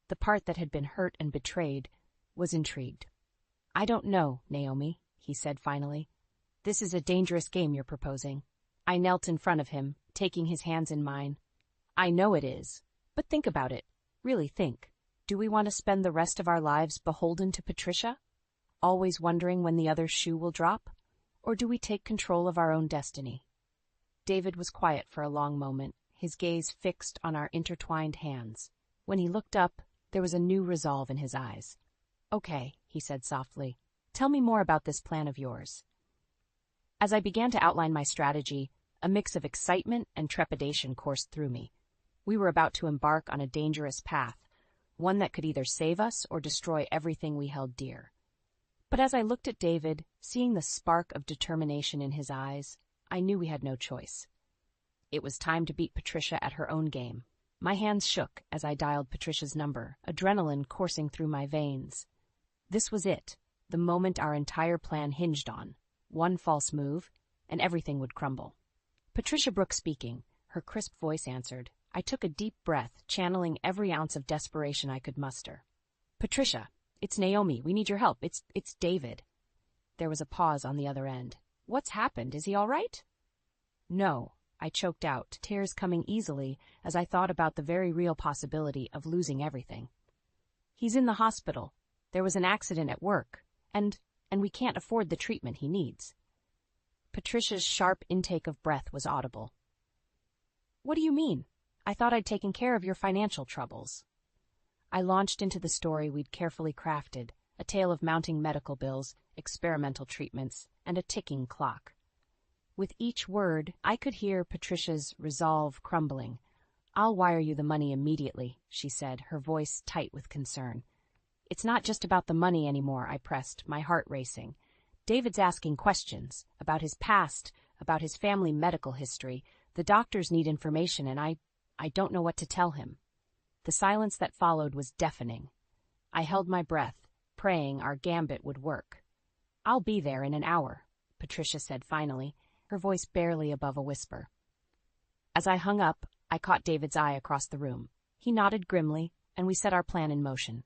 Speaker 1: the part that had been hurt and betrayed, was intrigued. "I don't know, Naomi," he said finally. "This is a dangerous game you're proposing." I knelt in front of him, taking his hands in mine. "I know it is, but think about it. Really think. Do we want to spend the rest of our lives beholden to Patricia, always wondering when the other shoe will drop? Or do we take control of our own destiny?" David was quiet for a long moment, his gaze fixed on our intertwined hands. When he looked up, there was a new resolve in his eyes. "Okay," he said softly. "Tell me more about this plan of yours." As I began to outline my strategy, a mix of excitement and trepidation coursed through me. We were about to embark on a dangerous path, one that could either save us or destroy everything we held dear. But as I looked at David, seeing the spark of determination in his eyes, I knew we had no choice. It was time to beat Patricia at her own game. My hands shook as I dialed Patricia's number, adrenaline coursing through my veins. This was it, the moment our entire plan hinged on. One false move, and everything would crumble. "Patricia Brooks speaking," her crisp voice answered. I took a deep breath, channeling every ounce of desperation I could muster. "Patricia, it's Naomi. We need your help. It's David." There was a pause on the other end. "What's happened? Is he all right?" "No," I choked out, tears coming easily as I thought about the very real possibility of losing everything. "He's in the hospital. There was an accident at work, and we can't afford the treatment he needs." Patricia's sharp intake of breath was audible. "What do you mean? I thought I'd taken care of your financial troubles." I launched into the story we'd carefully crafted, a tale of mounting medical bills, experimental treatments, and a ticking clock. With each word, I could hear Patricia's resolve crumbling. "I'll wire you the money immediately," she said, her voice tight with concern. "It's not just about the money anymore," I pressed, my heart racing. "David's asking questions about his past, about his family medical history. The doctors need information, and I don't know what to tell him." The silence that followed was deafening. I held my breath, praying our gambit would work. "I'll be there in an hour," Patricia said finally, her voice barely above a whisper. As I hung up, I caught David's eye across the room. He nodded grimly, and we set our plan in motion.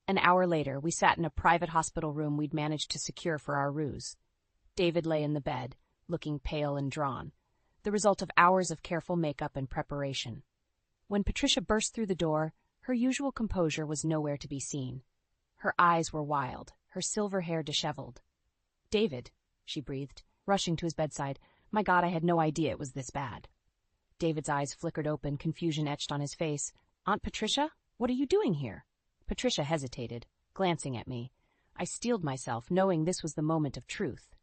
Speaker 1: An hour later, we sat in a private hospital room we'd managed to secure for our ruse. David lay in the bed, looking pale and drawn, the result of hours of careful makeup and preparation. When Patricia burst through the door, her usual composure was nowhere to be seen. Her eyes were wild, her silver hair disheveled. "David," she breathed, rushing to his bedside. "My God, I had no idea it was this bad." David's eyes flickered open, confusion etched on his face. "Aunt Patricia, what are you doing here?" Patricia hesitated, glancing at me. I steeled myself, knowing this was the moment of truth.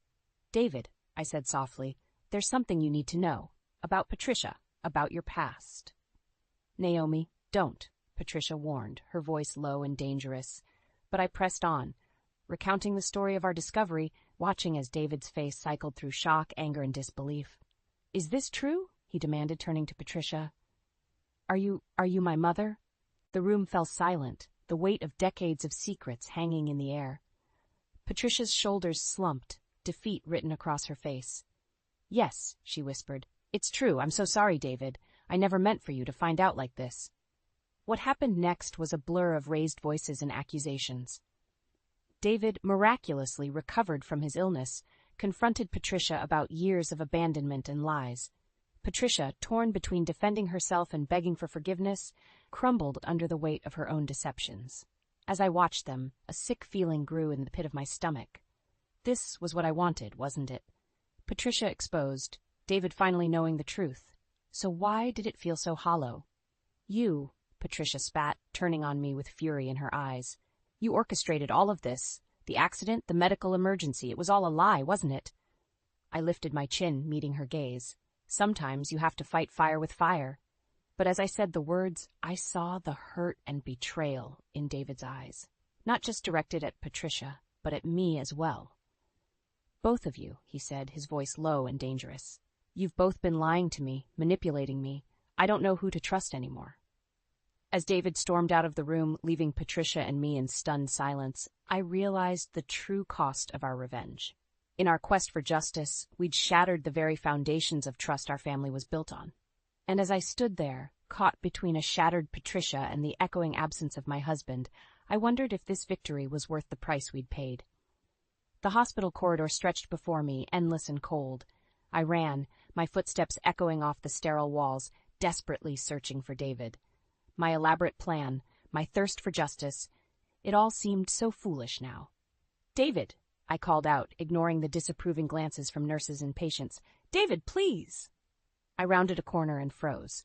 Speaker 1: "David," I said softly, "there's something you need to know. About Patricia, about your past." "Naomi, don't," Patricia warned, her voice low and dangerous. But I pressed on, recounting the story of our discovery, watching as David's face cycled through shock, anger, and disbelief. "Is this true?" he demanded, turning to Patricia. Are you my mother?" The room fell silent, the weight of decades of secrets hanging in the air. Patricia's shoulders slumped, defeat written across her face. "Yes," she whispered. "It's true. I'm so sorry, David. I never meant for you to find out like this." What happened next was a blur of raised voices and accusations. David miraculously recovered from his illness, confronted Patricia about years of abandonment and lies. Patricia, torn between defending herself and begging for forgiveness, crumbled under the weight of her own deceptions. As I watched them, a sick feeling grew in the pit of my stomach. This was what I wanted, wasn't it? Patricia exposed, David finally knowing the truth. So why did it feel so hollow? "You," Patricia spat, turning on me with fury in her eyes. "You orchestrated all of this. The accident, the medical emergency. It was all a lie, wasn't it?" I lifted my chin, meeting her gaze. Sometimes you have to fight fire with fire. But as I said the words, I saw the hurt and betrayal in David's eyes, not just directed at Patricia, but at me as well. "Both of you," he said, his voice low and dangerous. "You've both been lying to me, manipulating me. I don't know who to trust anymore." As David stormed out of the room, leaving Patricia and me in stunned silence, I realized the true cost of our revenge. In our quest for justice, we'd shattered the very foundations of trust our family was built on. And as I stood there, caught between a shattered Patricia and the echoing absence of my husband, I wondered if this victory was worth the price we'd paid. The hospital corridor stretched before me, endless and cold. I ran, my footsteps echoing off the sterile walls, desperately searching for David. My elaborate plan, my thirst for justice, it all seemed so foolish now. "David!" I called out, ignoring the disapproving glances from nurses and patients. "David, please!" I rounded a corner and froze.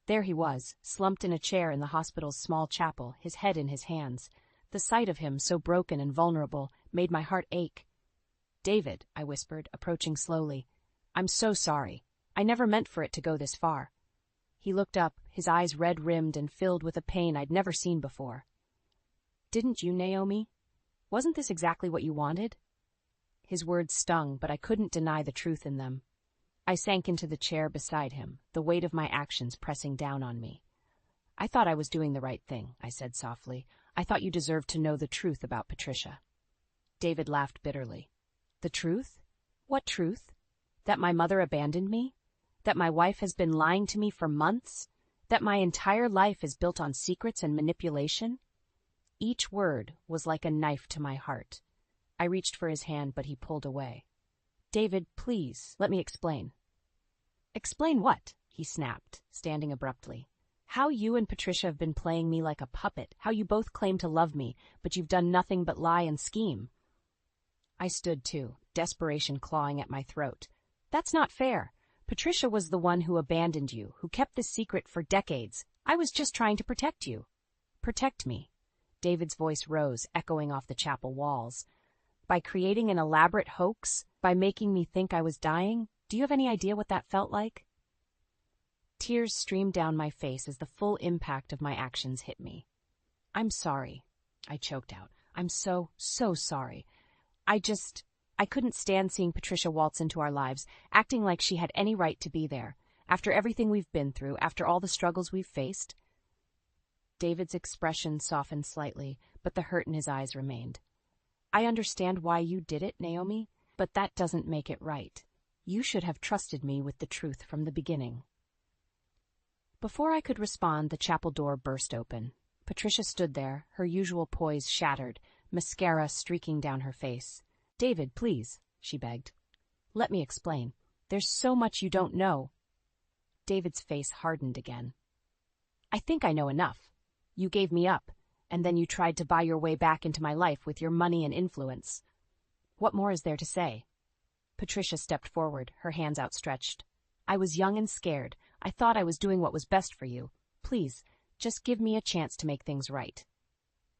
Speaker 1: There he was, slumped in a chair in the hospital's small chapel, his head in his hands. The sight of him, so broken and vulnerable, made my heart ache. "David," I whispered, approaching slowly. "I'm so sorry. I never meant for it to go this far." He looked up, his eyes red-rimmed and filled with a pain I'd never seen before. "Didn't you, Naomi? Wasn't this exactly what you wanted?" His words stung, but I couldn't deny the truth in them. I sank into the chair beside him, the weight of my actions pressing down on me. "I thought I was doing the right thing," I said softly. "I thought you deserved to know the truth about Patricia." David laughed bitterly. "The truth? What truth? That my mother abandoned me? That my wife has been lying to me for months? That my entire life is built on secrets and manipulation?" Each word was like a knife to my heart. I reached for his hand, but he pulled away. "David, please, let me explain." "Explain what?" he snapped, standing abruptly. "How you and Patricia have been playing me like a puppet, how you both claim to love me, but you've done nothing but lie and scheme." I stood too, desperation clawing at my throat. "That's not fair. Patricia was the one who abandoned you, who kept this secret for decades. I was just trying to protect you." "Protect me?" David's voice rose, echoing off the chapel walls. By creating an elaborate hoax? By making me think I was dying? Do you have any idea what that felt like? Tears streamed down my face as the full impact of my actions hit me. I'm sorry, I choked out. I'm so sorry. I couldn't stand seeing Patricia waltz into our lives, acting like she had any right to be there. After everything we've been through, after all the struggles we've faced. David's expression softened slightly, but the hurt in his eyes remained. I understand why you did it, Naomi, but that doesn't make it right. You should have trusted me with the truth from the beginning. Before I could respond, the chapel door burst open. Patricia stood there, her usual poise shattered, mascara streaking down her face. David, please, she begged. Let me explain. There's so much you don't know. David's face hardened again. I think I know enough. You gave me up, and then you tried to buy your way back into my life with your money and influence. What more is there to say? Patricia stepped forward, her hands outstretched. I was young and scared. I thought I was doing what was best for you. Please, just give me a chance to make things right.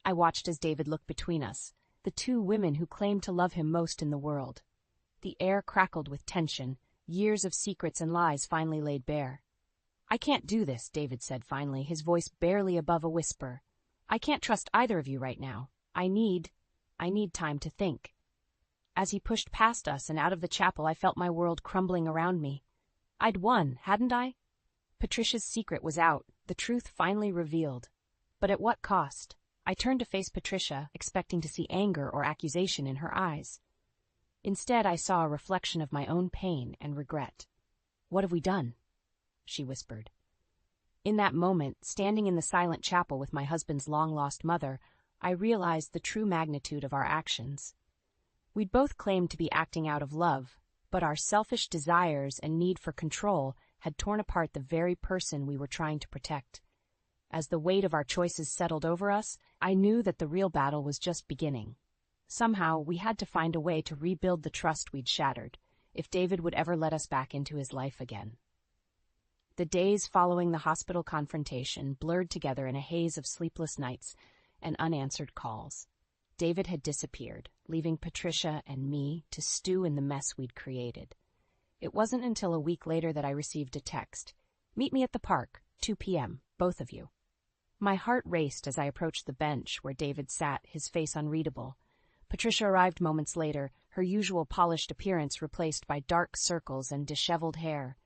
Speaker 1: I watched as David looked between us, the two women who claimed to love him most in the world. The air crackled with tension, years of secrets and lies finally laid bare. I can't do this, David said finally, his voice barely above a whisper. I can't trust either of you right now. I need time to think. As he pushed past us and out of the chapel, I felt my world crumbling around me. I'd won, hadn't I? Patricia's secret was out, the truth finally revealed. But at what cost? I turned to face Patricia, expecting to see anger or accusation in her eyes. Instead, I saw a reflection of my own pain and regret. What have we done? She whispered. In that moment, standing in the silent chapel with my husband's long-lost mother, I realized the true magnitude of our actions. We'd both claimed to be acting out of love, but our selfish desires and need for control had torn apart the very person we were trying to protect. As the weight of our choices settled over us, I knew that the real battle was just beginning. Somehow, we had to find a way to rebuild the trust we'd shattered, if David would ever let us back into his life again. The days following the hospital confrontation blurred together in a haze of sleepless nights and unanswered calls. David had disappeared, leaving Patricia and me to stew in the mess we'd created. It wasn't until a week later that I received a text. Meet me at the park, 2 p.m., both of you. My heart raced as I approached the bench where David sat, his face unreadable. Patricia arrived moments later, her usual polished appearance replaced by dark circles and disheveled hair.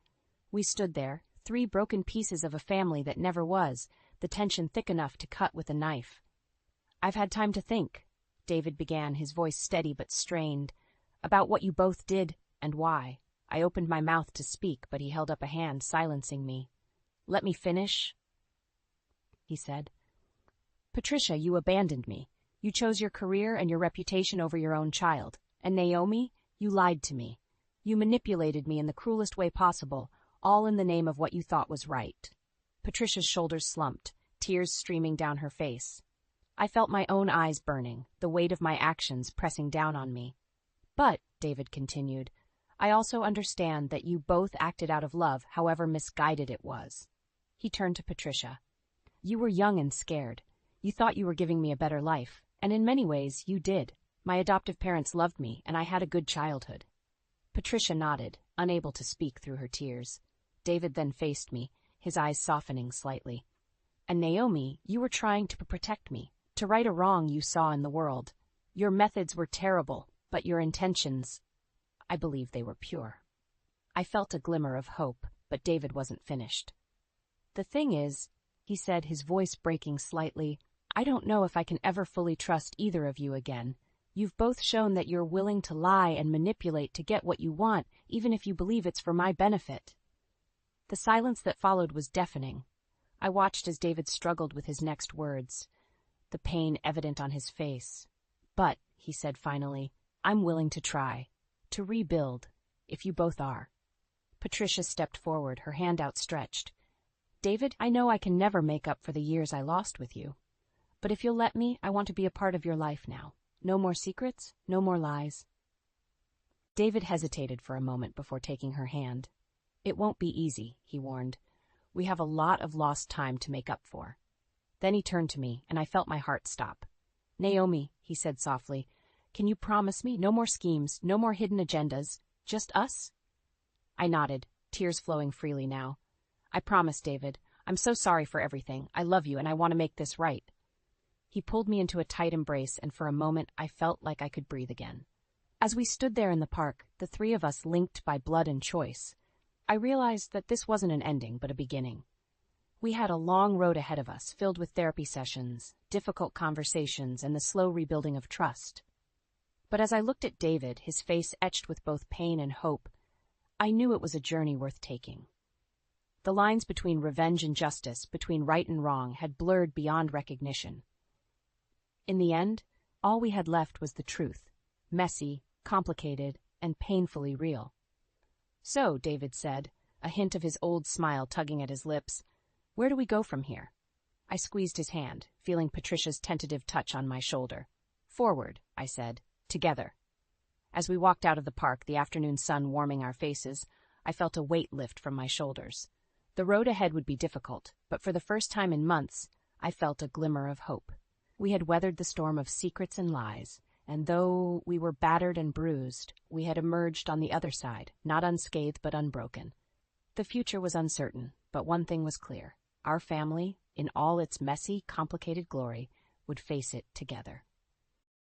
Speaker 1: We stood there, 3 broken pieces of a family that never was, the tension thick enough to cut with a knife. I've had time to think, David began, his voice steady but strained, about what you both did and why. I opened my mouth to speak, but he held up a hand, silencing me. Let me finish, he said. Patricia, you abandoned me. You chose your career and your reputation over your own child. And Naomi, you lied to me. You manipulated me in the cruelest way possible, all in the name of what you thought was right. Patricia's shoulders slumped, tears streaming down her face. I felt my own eyes burning, the weight of my actions pressing down on me. But, David continued, I also understand that you both acted out of love, however misguided it was. He turned to Patricia. You were young and scared. You thought you were giving me a better life, and in many ways, you did. My adoptive parents loved me, and I had a good childhood. Patricia nodded, unable to speak through her tears. David then faced me, his eyes softening slightly. And Naomi, you were trying to protect me, to right a wrong you saw in the world. Your methods were terrible, but your intentions, I believe they were pure. I felt a glimmer of hope, but David wasn't finished. The thing is, he said, his voice breaking slightly, I don't know if I can ever fully trust either of you again. You've both shown that you're willing to lie and manipulate to get what you want, even if you believe it's for my benefit. The silence that followed was deafening. I watched as David struggled with his next words, the pain evident on his face. But, he said finally, I'm willing to try, to rebuild, if you both are. Patricia stepped forward, her hand outstretched. David, I know I can never make up for the years I lost with you. But if you'll let me, I want to be a part of your life now. No more secrets, no more lies. David hesitated for a moment before taking her hand. It won't be easy, he warned. We have a lot of lost time to make up for. Then he turned to me, and I felt my heart stop. "Naomi," he said softly, "can you promise me no more schemes, no more hidden agendas, just us?" I nodded, tears flowing freely now. "I promise, David. I'm so sorry for everything. I love you, and I want to make this right." He pulled me into a tight embrace, and for a moment I felt like I could breathe again. As we stood there in the park, the three of us linked by blood and choice, I realized that this wasn't an ending, but a beginning. We had a long road ahead of us, filled with therapy sessions, difficult conversations, and the slow rebuilding of trust. But as I looked at David, his face etched with both pain and hope, I knew it was a journey worth taking. The lines between revenge and justice, between right and wrong, had blurred beyond recognition. In the end, all we had left was the truth, messy, complicated, and painfully real. "So," David said, a hint of his old smile tugging at his lips, "where do we go from here?" I squeezed his hand, feeling Patricia's tentative touch on my shoulder. "Forward," I said, "together." As we walked out of the park, the afternoon sun warming our faces, I felt a weight lift from my shoulders. The road ahead would be difficult, but for the first time in months, I felt a glimmer of hope. We had weathered the storm of secrets and lies, and though we were battered and bruised, we had emerged on the other side, not unscathed but unbroken. The future was uncertain, but one thing was clear. Our family, in all its messy, complicated glory, would face it together.